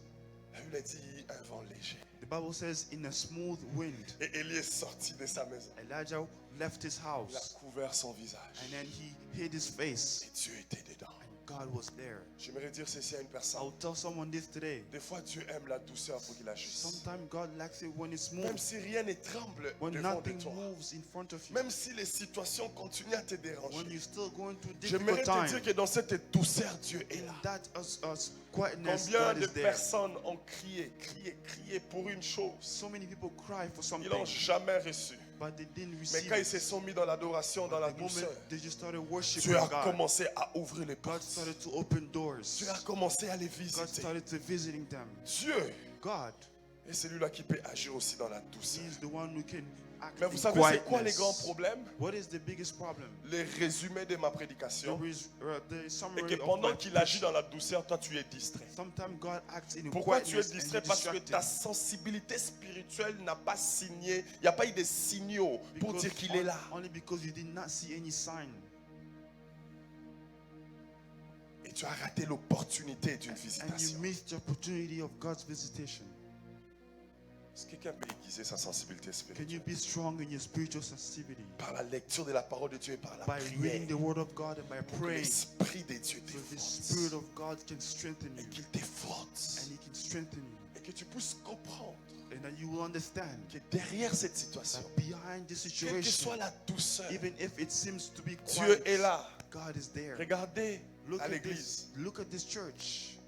La Bible dit un vent léger. The Bible says, in a smooth wind, Et Élie est sorti de sa maison. Elijah left his Il a house couvert son visage. and then he hid his face, Et Dieu était dedans. and God was there. J'aimerais dire ceci à une I personne. will tell someone this today. Des fois, Dieu aime la douceur pour qu'il agisse. Sometimes God likes it when it's Même smooth, si rien ne tremble when devant de nothing toi. moves in front of you, Même si les situations continuent à te when déranger. you're still going through J'aimerais difficult te dire times. que dans cette douceur, Dieu est In là. that quietness, Combien God de is there. personnes ont crié pour une chose. So many people cry for Ils l'ont something, jamais reçu. but they didn't Mais receive quand ils se it. sont mis dans l'adoration, dans la The moment douceur, they just started worshiping Dieu a God, commencé à ouvrir les God portes. started to open doors. Dieu a commencé à les God visiter. started to visiting them. Dieu God est celui-là qui peut agir aussi dans la douceur. is the one who can act Mais vous in savez, c'est quoi les grands quietness. problèmes? What is the biggest problem? Les résumés de ma prédication. The Et summary que of pendant my qu'il agit preaching. dans la douceur, toi tu es distrait. Sometimes God acts in Pourquoi tu es quietness and distrait? you're Parce que ta distracted. sensibilité spirituelle n'a pas signé. Il n'y a pas eu de signaux pour Because dire qu'il est là. Only because you did not see any sign. Et tu as raté l'opportunité d'une And you visitation. missed the opportunity of God's visitation. Est-ce que quelqu'un peut aiguiser sa sensibilité Can spirituelle? you be strong in your spiritual sensitivity? Par la lecture de la parole de Dieu et par la By prière. reading the word of God and by Pour que praying. l'Esprit de Dieu So the t'efforce. Spirit of God can strengthen Et you. qu'il t'efforce. And He can strengthen you. Et que tu puisses comprendre And that you will understand que derrière cette situation, that behind this quelle que situation, soit la douceur, even if it seems to be Dieu quiet, est là. God is there. Regardez Look à at l'église. this. Look at this church.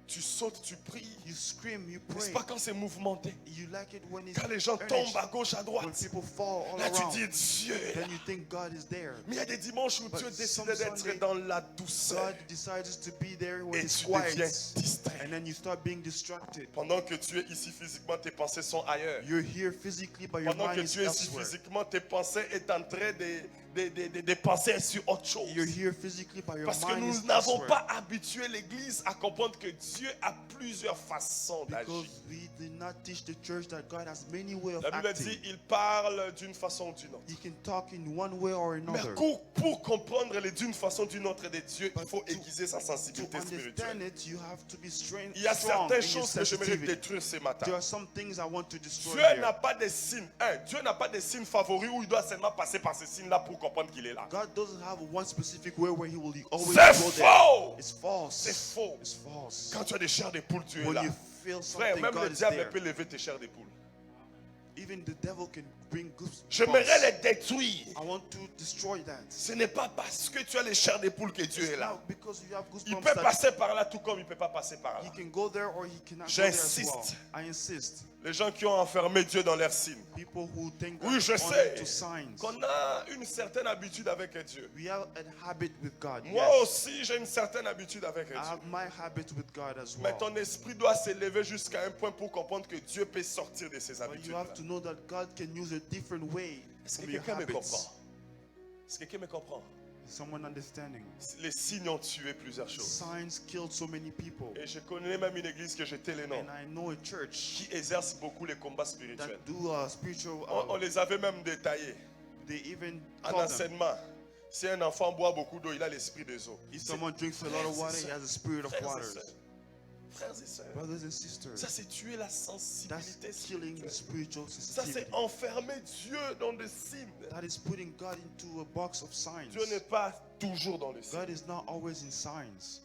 Tu sautes, tu pries. You scream, you N'est-ce pray. pas quand c'est mouvementé? You like it when it's Quand les gens earnest. tombent à gauche, à When droite. people fall all Là, tu around. dis Dieu est là. Then you think God is there. Mais il y a des dimanches où But Dieu décide some d'être Sunday, dans la douceur. God decides to be there when Et it's tu quiet. deviens distrait. And then you start being distracted. Pendant que tu es ici physiquement, tes pensées sont ailleurs. You're here physically, but your Pendant que mind is tu es ici elsewhere. physiquement, tes pensées sont en train de penser sur autre chose. You're here physically, but your Parce que mind nous is n'avons elsewhere. pas habitué l'Église à comprendre que Dieu a plusieurs façons d'agir. Because we did not teach the church that God has many ways of La Bible acting. dit, il parle d'une façon ou d'une autre. He can talk in one way or Mais another. pour comprendre les d'une façon ou d'une autre de Dieu, il faut aiguiser sa To sensibilité understand spirituelle. it, you have to be Il y a strong in certaines your choses que j'aimerais sensitivity. détruire ce matin. There are some things I want to destroy Dieu here. n'a pas de signe. Dieu n'a pas de signe favori où il doit seulement passer par ce signe-là pour comprendre qu'il est là. God doesn't have one specific way where He will always C'est go there. faux. It's false. C'est faux. It's false. Quand tu as des chairs de poule, Dieu est When là. you feel Frère, something, même God le is diable there. peut lever tes chairs de poule. Even the devil can bring goosebumps. J'aimerais les détruire. I want to destroy that. Ce n'est pas parce que tu as les chairs de poule que Dieu est It's là. not because you have Il goosebumps peut that passer par là tout comme il ne peut pas passer par He là. can go there or He cannot go there as well. J'insiste. I insist. Les gens qui ont enfermé Dieu dans leurs signes. People who think Oui, je only sais to signs. qu'on a une certaine habitude avec Dieu. We have a habit with God. Moi Yes. aussi, j'ai une certaine habitude avec I Dieu. have my habit with God as Mais well. ton esprit doit s'élever jusqu'à un point pour comprendre que Dieu peut sortir de ses But habitudes. you have to know that God can use a different way Est-ce que from your quelqu'un me habits. comprend? Est-ce que quelqu'un me comprend? Is someone understanding? Les signes ont tué plusieurs choses. Signs killed so many people. Et je connais même une église que j'étais les noms, And I know a church qui exerce beaucoup les combats spirituels. that do spiritual. On les avait même détaillés They even en call them. enseignement. Si un enfant boit beaucoup d'eau, il a l'esprit des eaux. If someone drinks a lot of water, he has a spirit of Frères et waters. sœurs, frères et sœurs, Brothers and sisters, ça c'est tuer la that's sensibilité killing the spirituelle. spiritual Ça c'est sensitivity. enfermer Dieu dans des signes. That is putting God into a box of signs. Dieu n'est pas toujours dans le signe. God is not always in signs.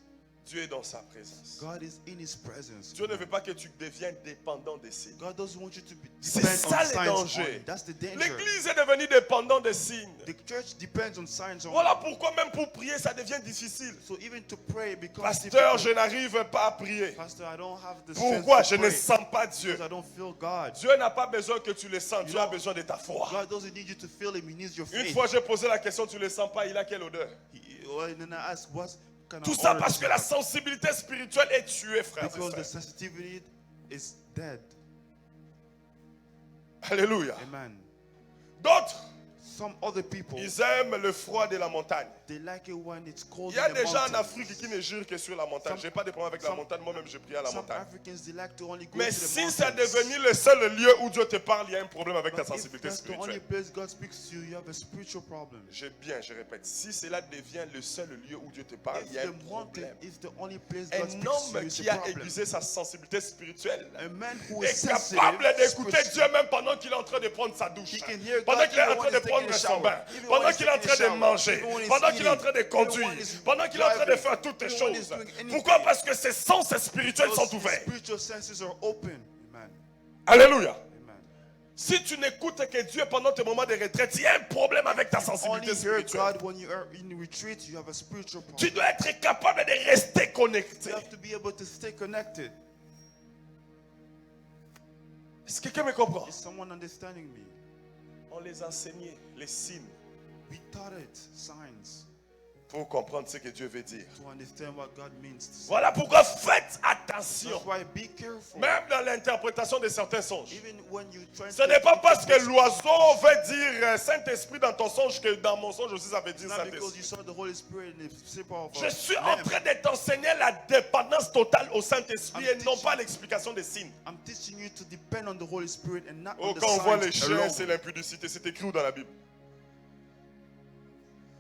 Dieu est dans sa présence. God is in His presence. Dieu ne veut pas que tu deviennes dépendant des signes. God doesn't want you to be C'est depend ça on le signs danger. only. That's the danger. L'église est devenue dépendante des signes. The church depends on signs only. Voilà pourquoi même pour prier, ça devient difficile. So even to pray becomes Pasteur, je difficult. n'arrive pas à prier. Pastor, I don't have the Pourquoi? strength Je to ne pray sens pas Dieu. because I don't feel God. Dieu n'a pas besoin que tu le sens. Dieu a know, besoin de ta foi. God doesn't need you to feel Him. He needs your Une faith. fois j'ai posé la question, tu ne le sens pas, il a quelle odeur? And then I asked, kind Tout of ça order parce to que la have. sensibilité spirituelle est tuée, frères et Because the sœurs. sensitivity is dead. Alléluia. Amen. D'autres, Some other people, ils aiment le froid de la montagne. they like it when it's cold Il y a in the des gens en mountains. Afrique qui ne jurent que sur la montagne. Je n'ai pas de problème avec la montagne. Moi-même, je prie à la Some montagne. Africans, they like to only go Mais to the si c'est mountains. devenu le seul lieu où Dieu te parle, il y a un problème avec ta But if sensibilité that's the only spirituelle. place God speaks to you, you have a spiritual problem. Je répète, si cela devient le seul lieu où Dieu te parle, il y a un If the mountain problème. is the only place God Un speaks to homme you, it's qui a a problem. aiguisé sa sensibilité spirituelle A man who est is sensitive, capable d'écouter spiritually, Dieu même pendant qu'il est en train de prendre sa douche, he can hear pendant God qu'il est en even train when de he's taking prendre a son shower, bain, even when pendant he's qu'il est en taking a train de shower, manger, even when he's pendant qu'il est en eating, train de even when conduire, he's pendant qu'il est en train de driving, faire toutes les even when he's choses. doing anything. Pourquoi? Parce que ses sens spirituels sont Those ouverts. spiritual senses are open. Amen. Alléluia. Amen. Si tu n'écoutes que Dieu pendant tes moments de retraite, il y a un problème avec ta Only sensibilité hear spirituelle. God when you are in retreat, you have a spiritual Tu problem. dois être capable de rester connecté. You have to be able to stay connected. Est-ce que quelqu'un me comprend? Is someone understanding me? On les enseignait, les signes, We taught it, signs, pour comprendre ce que Dieu veut dire. to understand what God means to say. Voilà pourquoi faites attention. That's why be careful. Même dans l'interprétation de certains songes. Even when you try Ce n'est pas parce que l'oiseau veut dire Saint-Esprit dans ton songe que dans mon songe aussi ça veut dire not because Saint-Esprit. you saw the Holy Spirit in the shape of Je a suis en lamb. train de t'enseigner la dépendance totale au Saint-Esprit et non pas l'explication des signes. I'm teaching you to depend on the Holy Spirit and not Oh, on the quand on voit les signs chiens, alone. c'est l'impudicité. C'est écrit où dans la Bible?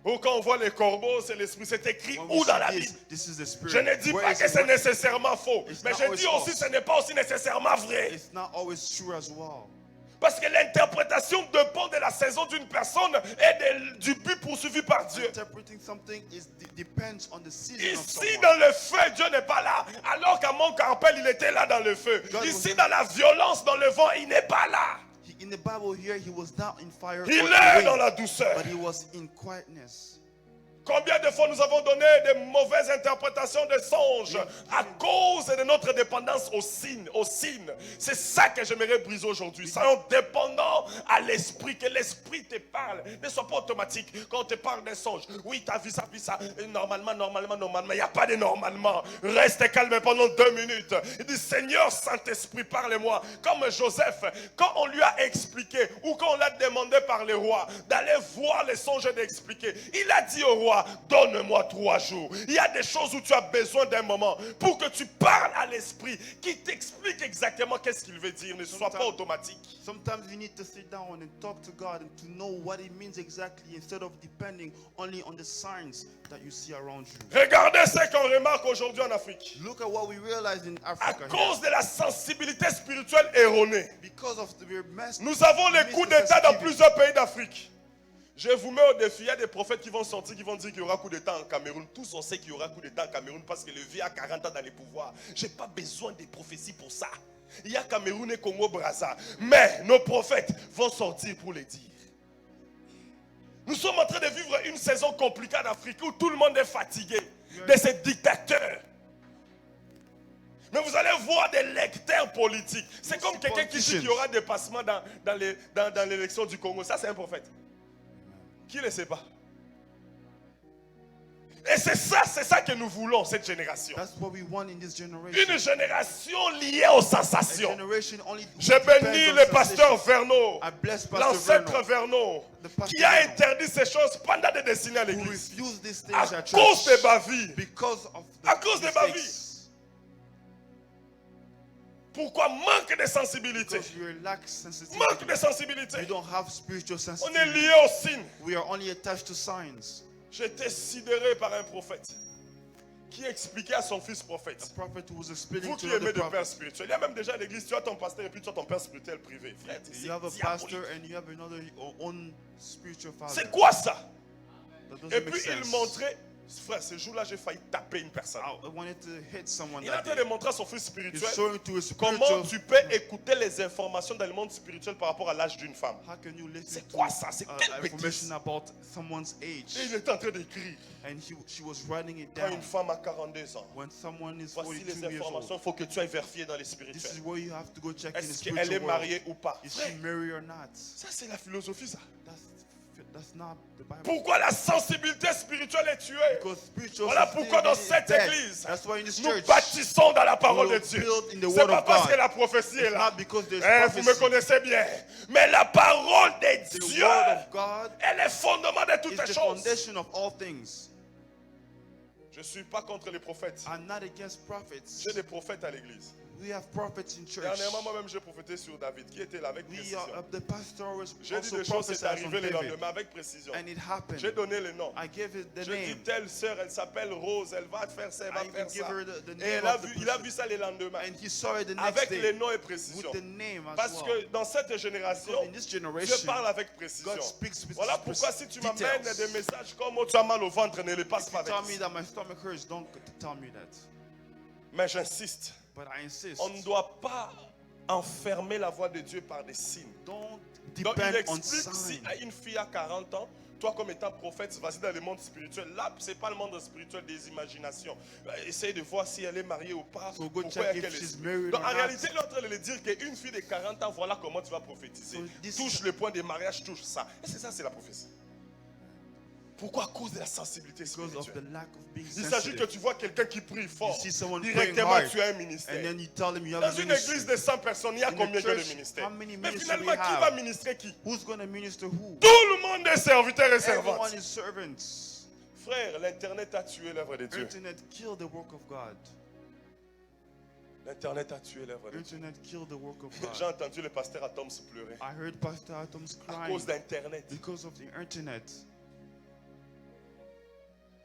Oh, quand on voit les corbeaux, c'est l'esprit. C'est écrit When we où dans see la this, Bible? this is the Spirit. Je ne dis Where pas is que it? c'est nécessairement faux. It's Mais not je always dis aussi que false. ce n'est pas aussi nécessairement vrai. It's not always true as well. Parce que l'interprétation dépend de la saison d'une personne et du but poursuivi par Dieu. Interpreting something depends on the season of Ici, someone. dans le feu, Dieu n'est pas là. Alors qu'à Mont-Carmel, il était là dans le feu. God Ici, was- dans la violence, dans le vent, il n'est pas là. In the Bible here, he was not in fire Il or est in dans wind, la douceur. but he was in quietness. Combien de fois nous avons donné de mauvaises interprétations de songes à cause de notre dépendance aux signes, C'est ça que j'aimerais briser aujourd'hui. Soyons dépendants à l'esprit, que l'esprit te parle. Ne sois pas automatique quand on te parle d'un songe. Oui, tu as vu ça. Et normalement. Il n'y a pas de normalement. Reste calme pendant 2 minutes. Il dit, Seigneur Saint-Esprit, parle-moi. Comme Joseph, quand on lui a expliqué ou quand on l'a demandé par le roi d'aller voir les songes et d'expliquer, il a dit au roi, donne-moi 3 jours. Il y a des choses où tu as besoin d'un moment pour que tu parles à l'esprit qui t'explique exactement qu'est-ce qu'il veut dire. Ne sois pas automatique. Sometimes you need to sit down and talk to God and to know what it means exactly instead of depending only on the signs that you see around you. Regardez ce qu'on remarque aujourd'hui en Afrique. Look at what we realize in À Africa here. cause de la sensibilité spirituelle erronée, Because of the mess. nous avons les coups d'État dans plusieurs pays d'Afrique. Je vous mets au défi, il y a des prophètes qui vont sortir, qui vont dire qu'il y aura coup d'État en Cameroun. Tous on sait qu'il y aura coup d'État en Cameroun parce que le vieux a 40 ans dans les pouvoirs. Je n'ai pas besoin des prophéties pour ça. Il y a Cameroun et Congo-Brazza. Mais nos prophètes vont sortir pour les dire. Nous sommes en train de vivre une saison compliquée en Afrique où tout le monde est fatigué de ces dictateurs. Mais vous allez voir des lecteurs politiques. C'est comme quelqu'un qui dit qu'il y aura des passements dans l'élection du Congo. Ça, c'est un prophète. Qui ne le sait pas? Et c'est ça que nous voulons, cette génération. That's what we want in this generation. Une génération liée aux A sensations. generation only Je depends bénis on le pasteur sensation. Verneau, I bless Pastor l'ancêtre Verno, Verneau, the pastor qui a Verno, interdit ces choses pendant de dessiner à who l'église. refused these things À at cause church de ma vie. because of the À cause de ma vie. mistakes. Pourquoi? Manque de sensibilité. Because you lack sensitivity. Manque de sensibilité. You don't have spiritual On est sensitivity. lié aux signes. We are only attached to signs. J'étais sidéré par un prophète qui expliquait à son fils prophète. A prophet who was explaining Vous to qui aimez the de père prophet. spirituel. Il y a même déjà à l'église, tu as ton pasteur et puis tu as ton père spirituel privé. Frère, You have a c'est pastor diabolique. and you have another your own spiritual father. C'est quoi ça? That Et doesn't make puis il sense. montrait, frère, ce jour-là, j'ai failli taper une personne. I wanted to hit someone Il est en that train day. de montrer à son fils He's spirituel showing to his comment spiritual. tu peux écouter les informations dans le monde spirituel par rapport à l'âge d'une femme. How can you listen C'est to quoi ça? C'est quelle bêtise? information about someone's Et age? il était en train d'écrire. And she was writing it Quand down. une femme a 42 ans, When someone is voici 42 les years informations, old, il faut que tu ailles vérifier dans les this spirituels. is where you have to go check in the Est-ce qu'elle est spiritual world. mariée ou pas? Is Frère, she married or not? ça c'est la philosophie ça. That's not the Bible. Pourquoi la sensibilité spirituelle est tuée? Because spiritual Voilà pourquoi dans sensitivity cette is dead. église, That's why in this nous church, bâtissons dans la parole de we'll Dieu. build in the C'est word pas of parce God. que la prophétie est It's là. not because there's Vous me prophecy. connaissez bien. Mais la parole de The Dieu word of God est le fondement de is toutes the les choses. foundation of all things. Je ne suis pas contre les prophètes. I'm not against prophets. J'ai des prophètes à l'église. We have prophets in church. Dernièrement, moi-même, j'ai prophété sur David, qui était là avec We précision. are, the pastor was J'ai dit also des choses, c'est prophesied on arrivé le David. lendemain avec précision. And it happened. J'ai donné le nom. I gave it the J'ai dit, name. telle sœur, elle s'appelle Rose, elle va faire ça, elle va I faire even give ça. her the Et name il of the a person. vu ça le lendemain. And he saw it the next Avec day les noms et précision. with the name as Parce well. que dans cette génération, Because in this Dieu generation, parle avec précision. God speaks with Voilà pourquoi si tu m'amènes details. des messages comme oh, tu as mal au ventre, ne les passe If pas you avec tell me that my stomach hurts, don't tell me that. Mais j'insiste, But I insist. on ne doit pas enfermer la voix de Dieu par des signes. Don't Donc il depend on explique si signs. une fille a 40 ans, toi comme étant prophète, vas-y dans le monde spirituel. Là, ce n'est pas le monde spirituel des imaginations. Essaye de voir si elle est mariée ou pas. So go pourquoi check il y a if quel she's esprit. married Donc or en not. réalité, il est en train de lui dire qu'une fille de 40 ans, voilà comment tu vas prophétiser. So this- Touche le point des mariages, touche ça. Et c'est ça, c'est la prophétie. Pourquoi? À cause de la sensibilité Because of the spirituelle. lack of being Il s'agit que sensitive. tu vois quelqu'un qui prie fort. You see someone Directement, praying hard, tu as un And ministère. then you tell them you have Dans a une ministry. église de 100 personnes, il y a In the combien de church, ministères? how many Mais ministries finalement, we qui have? va ministrer qui? Who's going to minister who? Tout le monde est serviteur et servante. Everyone is servants. Frère, l'Internet a tué l'œuvre de Dieu. Internet killed the work of God. L'Internet a tué l'œuvre de Dieu. Internet killed the work of J'ai God. entendu le pasteur Atoms pleurer I heard Pastor Atoms à crying cause d'Internet because of the internet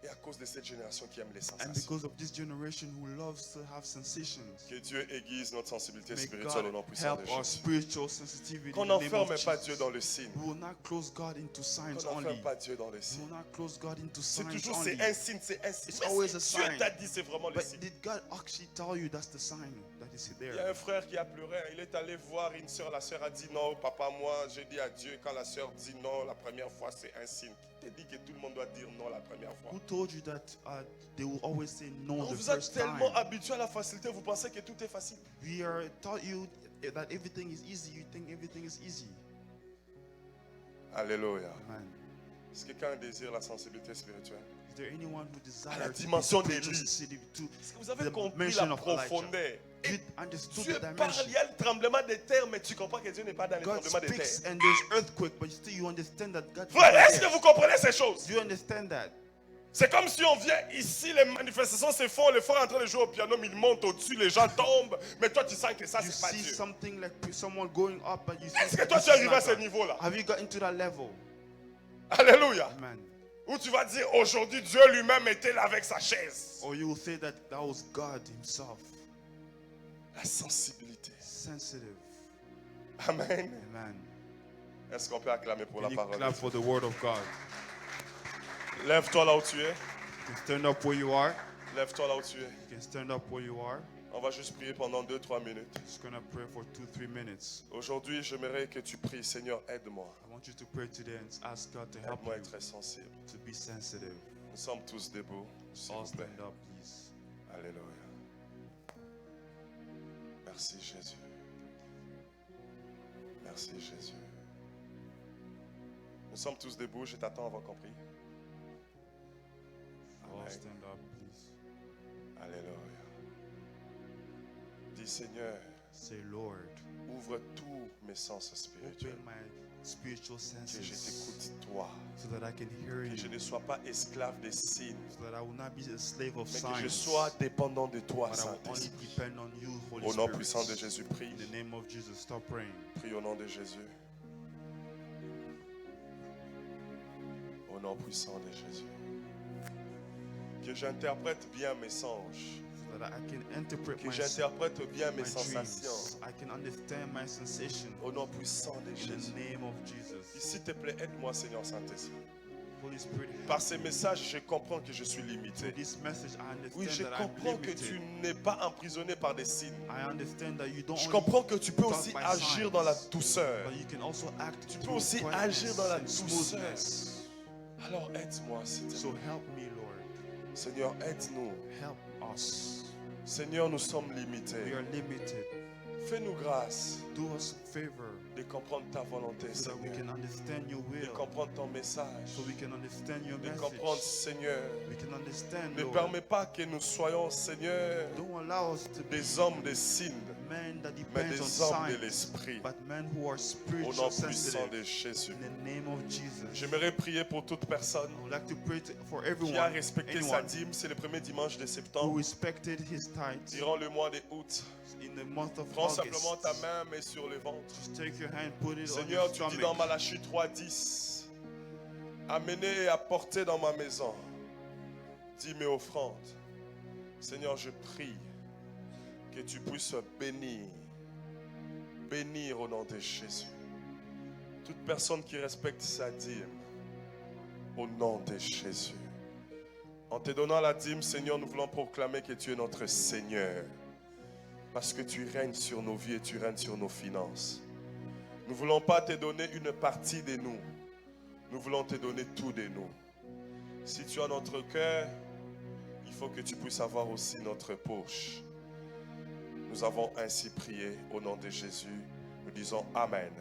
et à cause de cette génération qui aime les and sensations. because of this generation who loves to have sensations. Que Dieu aiguise notre sensibilité May spirituelle au nom God puissant de help our Jésus. spiritual sensitivity Qu'on in the name n'enferme of pas Dieu Jesus. dans le signe. We will not close God into signs Qu'on only. n'enferme pas Dieu dans le We signe. will not close God into C'est signs toujours only. c'est un signe, c'est un signe. It's Mais always si a Dieu sign. t'a dit, c'est vraiment le But signe. did God actually tell you that's the sign that is Il y a there? un frère qui a pleuré, il est allé voir une soeur, la soeur a dit non, papa, moi j'ai dit à Dieu, quand la soeur dit non la première fois, c'est un signe. Qui t'a dit que tout le monde doit dire non la première fois? Who told you that they will always say no On the vous êtes first time? tellement habitué à la facilité, vous pensez que tout est facile. We are taught you that everything is easy. You think everything is easy. Alléluia. Amen. Est-ce que quelqu'un désire la sensibilité spirituelle? Is there anyone who À la desires to be dimension spiritual d'Élie. sensitive to Est-ce que vous avez the compris mention la of Elijah? profondeur? You Et understood Dieu the parle, dimension. il y a le tremblement de terre, mais tu comprends que Dieu n'est pas dans le God tremblement de speaks terre. and there's earthquake, but still you understand that God is Frère, not est-ce que there. vous comprenez ces choses? Do you understand that? C'est comme si on vient ici, les manifestations se font, les frères en train de jouer au piano, mais ils montent au-dessus, les gens tombent, mais toi tu sens que ça You c'est pas see Dieu. something like someone going up, but you Est-ce see que toi this tu es is arrivé not à ce God. niveau-là? Have you gotten to that level? Alléluia. Amen. Où tu vas dire aujourd'hui Dieu lui-même était là avec sa chaise. Or you will say that that was God himself. La sensibilité. Sensitive. Amen. Amen. Est-ce qu'on peut acclamer pour Can la you parole? clap for the word of God? Lève-toi là où tu es. You can stand up where you are. Lève-toi là où tu es. You can stand up where you are. On va juste prier pendant 2-3 minutes. Just gonna pray for 2-3 minutes. Aujourd'hui, j'aimerais que tu pries, Seigneur, aide-moi. I want you to pray today and ask God to help Aide-moi à you être sensible. to be sensitive. Nous sommes tous debout, s'il All vous plaît. stand up, please. Alléluia. Merci Jésus. Merci Jésus. Nous sommes tous debout, je t'attends avant qu'on prie. All Amen. stand up, please. Alléluia. Dis Seigneur, Say, Lord, ouvre tous mes sens spirituels. open my spiritual Que je senses t'écoute toi. so that I can hear Que je you, ne sois pas esclave des signes. so that I will not be a slave of Mais que je signs, sois dépendant de toi, but I will only Saint-Esprit. depend on you, Holy Au nom puissant de Spirit. Jésus, prie. In the name of Jesus, stop praying. Prie au nom de Jésus. Au nom puissant de Jésus. Que j'interprète bien mes songes. So that I can interpret Que my j'interprète bien mes dreams. sensations. I can understand my sensation. Au nom puissant de In Jésus. the name of Jesus. S'il te plaît, aide-moi, Seigneur Saint-Esprit. Holy Spirit, Par ces messages, je comprends que je suis through limité. this message, I understand Oui, je that I'm comprends que tu limited. n'es pas emprisonné par des signes. I understand that you don't Je only comprends que tu peux talk aussi by agir signs, dans la douceur. but you can also act Tu peux through aussi quietness agir dans la and douceur. smoothness. Alors aide-moi, s'il te So plaît. help me, Lord. Seigneur, aide-nous Help us Seigneur, nous sommes We limités. are limited. Fais-nous grâce Do us a favor de comprendre ta volonté, so that we Seigneur. can understand your De will, comprendre ton message. so we can understand your De comprendre, message. Seigneur. We can understand, Ne Lord. permets pas que nous soyons, Seigneur, Don't allow us to be des hommes de signes, men that mais depends on des hommes de signs, l'esprit. but men who are Au spiritual nom puissant sensitive. de Jésus. In the name of Jesus. J'aimerais prier pour toute personne I would like to pray for qui a everyone, respecté sa anyone dîme. C'est le premier dimanche de who septembre, respected his tithes durant le mois d'août. in the month of Prends simplement August. ta main, mets sur le ventre. Just take your hand, put it Seigneur, on tu your dis dans stomach. Malachie 3:10, amenez et apportez dans ma maison dîmes et offrandes. Seigneur, je prie que tu puisses bénir au nom de Jésus. Toute personne qui respecte sa dîme, au nom de Jésus. En te donnant la dîme, Seigneur, nous voulons proclamer que tu es notre Seigneur. Parce que tu règnes sur nos vies et tu règnes sur nos finances. Nous ne voulons pas te donner une partie de nous. Nous voulons te donner tout de nous. Si tu as notre cœur, il faut que tu puisses avoir aussi notre poche. Nous avons ainsi prié au nom de Jésus. Nous disons Amen.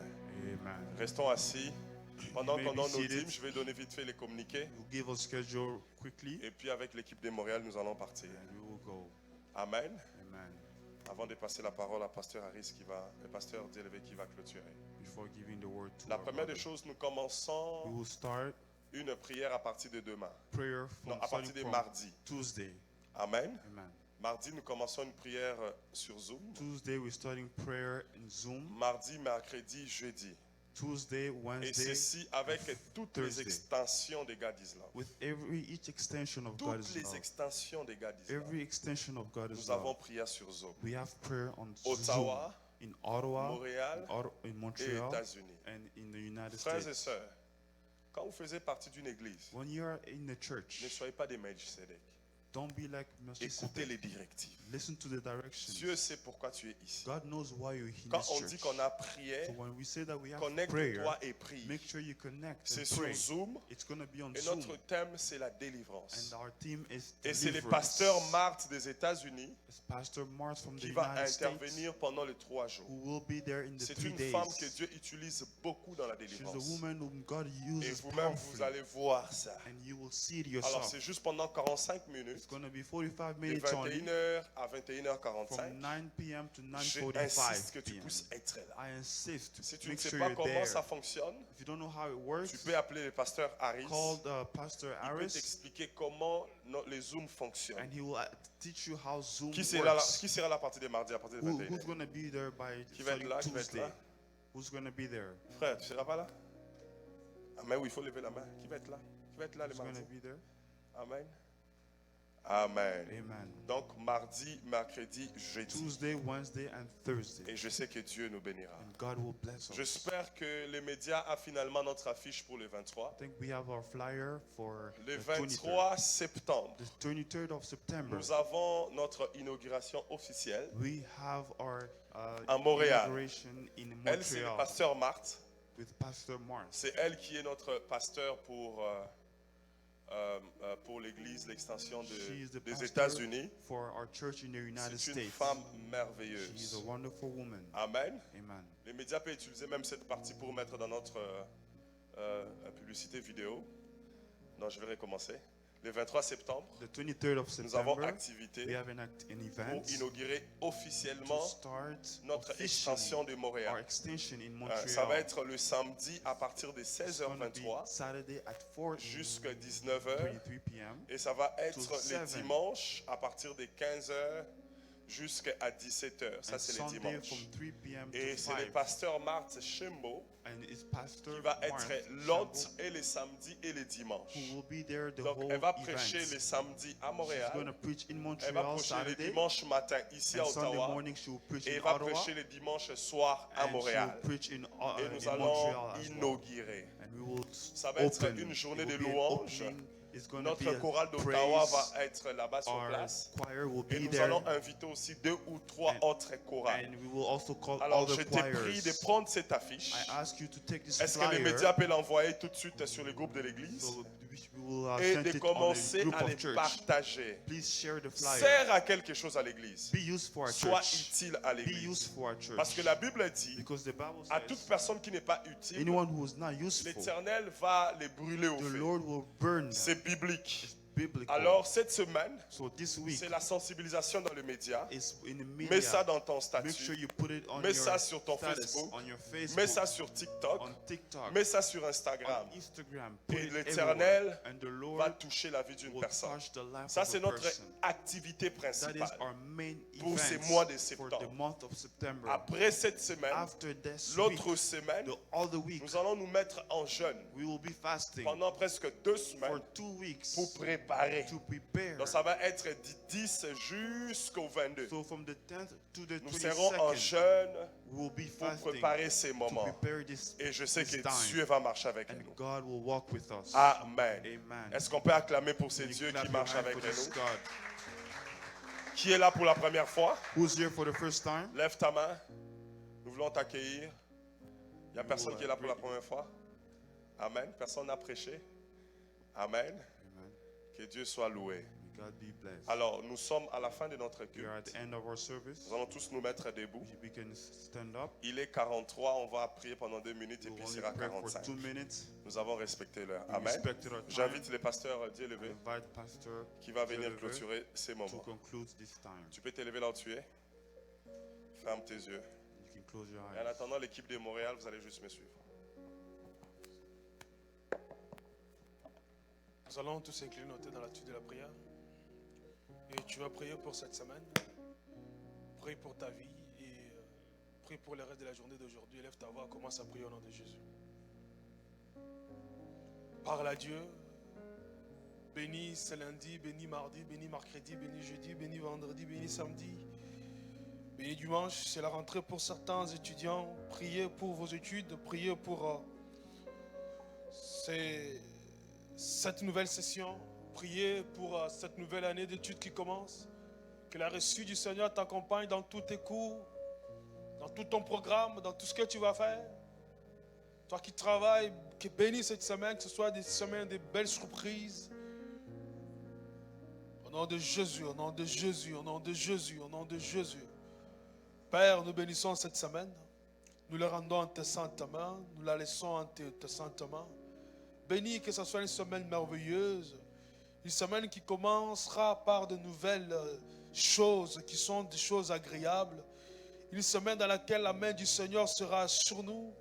Amen. Restons assis. Pendant You may qu'on be donne nos seated. dîmes, je vais donner vite fait les communiqués. We'll give a schedule quickly Et puis avec l'équipe de Montréal, nous allons partir. and we will go. Amen. Amen. Avant de passer la parole à Pasteur Harris, le pasteur Délevé qui va clôturer. Before giving the word to La our première des brother, choses, nous we commençons will start une prière à partir de demain. prayer Non, from, à starting partir de from mardi. Tuesday. Amen. Amen. Mardi, nous commençons une prière sur Zoom. Tuesday we're starting prayer in Zoom. Mardi, mercredi, jeudi. Tuesday, Et Wednesday, ceci avec toutes les Thursday. extensions des gars d'Islam. with each extension of God Toutes is les love. extensions des gars d'Islam. Every extension of God is Nous avons love. prié sur Zoom. We have prayer on Ottawa, Zoom in Ottawa, Montréal in et Montreal, États-Unis. and in the United Frères et States. sœurs, quand vous faisiez partie d'une église, When you are in the ne church, soyez pas des Melchizedek. don't be like Écoutez Melchizedek. les directives. Listen to the directions. Dieu sait pourquoi tu es ici. God knows why you're in Quand this on church. dit qu'on a prié, So when we say that we have connecte-toi prayer, et prie. make sure you connect C'est and sur pray. Zoom It's going to be on et Zoom. notre thème c'est la délivrance. And our team is Et c'est le deliverance. pasteur Marthe des États-Unis It's Pastor Mars from the qui va United States intervenir pendant les 3 jours. who will be there in the C'est 3 une days. femme que Dieu utilise beaucoup dans la She's a délivrance. woman whom God Et uses vous-même, vous powerfully. allez voir ça. And you will see it Alors yourself. c'est juste pendant 45 minutes, It's going to be 45 de minutes only, 21h à from 21h45. 9 p.m. to J'insiste 9:45 que tu p.m. puisses être là. I insist Si tu to ne make sais sure pas you're comment there. ça fonctionne, If you don't know how it works, tu peux appeler le pasteur Harris. call Pastor Il peut Harris, t'expliquer comment les Zooms fonctionnent. and he will teach you how Zoom Qui sera works. là à partir de mardi, à partir de Who's 21h? going to be there by Qui va être starting là, qui va être Tuesday? là? Who's going to be there? Frère, tu ne seras pas là? Amen, oui, il faut lever la main. Qui va être là? Qui va être là le Who's going mardi? to be there? Amen. Amen. Amen. Donc, mardi, mercredi, jeudi. Tuesday, Wednesday, and Thursday. Et je sais que Dieu nous bénira. And God will bless us. J'espère que les médias ont finalement notre affiche pour le 23. I think we have our flyer for Le the 23rd. 23 septembre, The 23rd of September. nous avons notre inauguration officielle. We have our À Montréal. inauguration in Elle, c'est le Montreal pasteur Marthe. with Pastor Mars. C'est elle qui est notre pasteur pour l'église, l'extension She is the des pastor États-Unis. for our church in the United C'est une States. femme She is merveilleuse. a wonderful woman. Amen. Amen. Les médias peuvent utiliser même cette partie pour mettre dans notre publicité vidéo. Non, je vais recommencer. Le 23 septembre, The 23rd of nous avons September, we activité have an event pour inaugurer to officiellement start notre officially extension de our Montréal. extension in Montreal. Ça va être le samedi à partir de It's gonna be 16h23 Saturday at 4 jusqu'à 19h. 23 p.m. Et ça va être To le 7. dimanche à partir de 15h jusqu'à 17h. Ça, and c'est le Sunday dimanche. from 3 p.m. Et to c'est le 5. pasteur Marthe Chembo And it's Pastor qui va Mark être l'hôte Shambo et les samedis et les dimanches. who will be there the Donc, whole elle va event. prêcher les samedis à She's going Montréal. to preach in Elle va Montreal prêcher les Saturday, dimanches matin ici à and Sunday Ottawa. morning she will preach Et in elle va Ottawa, prêcher les dimanches soirs à and she will Montréal. preach in, Et nous in allons Montreal as well. inaugurer. And we will Ça va être open. une journée It de will be an louange. opening. It's going to be Notre a chorale d'Ottawa praise. va être là-bas sur Our place. choir will Et be nous there, allons inviter aussi 2 ou 3 And- autres chorales. and we will also call all Alors, the je te prie de choirs. prendre cette affiche. I ask you to take this Est-ce que les flyer médias peuvent l'envoyer tout de suite sur le groupe de l'église? so et send de it on commencer a group à les of church. partager. Please share the flyer. Sert à quelque chose à l'église. Be used for our Sois church. utile à Be l'église. used for our church. Parce que la Bible dit, Because the Bible à toute says, personne qui n'est pas utile, anyone who is not useful, l'Éternel va les brûler au the feu. Lord will burn them. C'est biblique. It's biblical. Alors cette semaine, So this week c'est la sensibilisation dans les médias. is in the media. Mets ça dans ton Make sure statut. you put it on Mets your ça sur ton status, Facebook. on your Facebook, Mets ça sur TikTok. on TikTok, Mets ça sur Instagram. on Instagram. Put Et it l'Éternel everywhere. And the Lord va toucher la vie d'une will personne. touch the life Ça, of c'est a notre person. activité That is principale. our main Pour ces event mois de for septembre. the month of September. Après cette semaine, After this week, l'autre semaine, the other week, nous allons nous mettre en jeûne we will be fasting pendant presque 2 for semaines 2 weeks pour préparer. to prepare. Donc ça va être du 10 jusqu'au 22. So from the 10th to the Nous serons en 22nd, jeûne we will be pour fasting préparer ces to moments. prepare this, Et je sais this que time. Dieu va marcher avec And nous. God will walk with us. Amen. Amen. Est-ce qu'on peut acclamer pour ces Can you dieux clap qui your marchent hand avec for this nous? God? Qui est là pour la première fois? Who's here for the first time? Lève ta main. Nous voulons t'accueillir. Il n'y a personne qui est là pour la première fois? Amen. Personne n'a prêché? Amen. Amen. Que Dieu soit loué. May God be blessed. Alors, nous sommes à la fin de notre We are at culte. the end of our service. Nous allons tous nous mettre debout. We can stand up. Il est 43, on va prier pendant 2 minutes et We'll puis il only sera pray for 45. 2 minutes. Nous avons respecté l'heure. We Amen. respected our time. J'invite les pasteurs Dieu I levé invite Pastor qui va venir Dieu levé clôturer ces to moments. conclude this time. Tu peux t'élever là où tu es. Ferme tes yeux. You can close your Et en eyes. attendant l'équipe de Montréal, vous allez juste me suivre. Nous allons tous incliner nos têtes dans l'attitude de la prière. Et tu vas prier pour cette semaine. Prie pour ta vie et prie pour le reste de la journée d'aujourd'hui. Lève ta voix, commence à prier au nom de Jésus. Parle à Dieu. Bénis ce lundi, bénis mardi, bénis mercredi, bénis jeudi, bénis vendredi, bénis samedi. Bénis dimanche, c'est la rentrée pour certains étudiants. Priez pour vos études, priez pour cette nouvelle session. Priez pour cette nouvelle année d'études qui commence. Que la reçue du Seigneur t'accompagne dans tous tes cours, dans tout ton programme, dans tout ce que tu vas faire. Toi qui travailles, que bénis cette semaine, que ce soit des semaines de belles surprises. Au nom de Jésus, au nom de Jésus, au nom de Jésus, au nom de Jésus. Père, nous bénissons cette semaine. Nous la rendons en tes saintes mains. Nous la laissons en tes saintes mains. Bénis que ce soit une semaine merveilleuse. Une semaine qui commencera par de nouvelles choses qui sont des choses agréables. Une semaine dans laquelle la main du Seigneur sera sur nous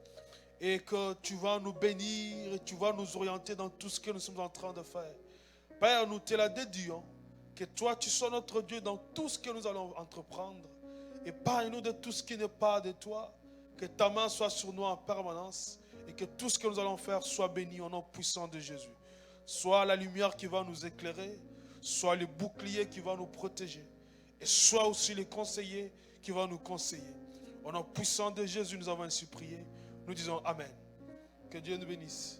et que tu vas nous bénir et tu vas nous orienter dans tout ce que nous sommes en train de faire. Père, nous te la dédions. Que toi, tu sois notre Dieu dans tout ce que nous allons entreprendre. Épargne-nous de tout ce qui n'est pas de toi. Que ta main soit sur nous en permanence et que tout ce que nous allons faire soit béni au nom puissant de Jésus. Soit la lumière qui va nous éclairer, soit le bouclier qui va nous protéger, et soit aussi les conseillers qui vont nous conseiller. Au nom puissant de Jésus, nous avons ainsi prié. Nous disons Amen. Que Dieu nous bénisse.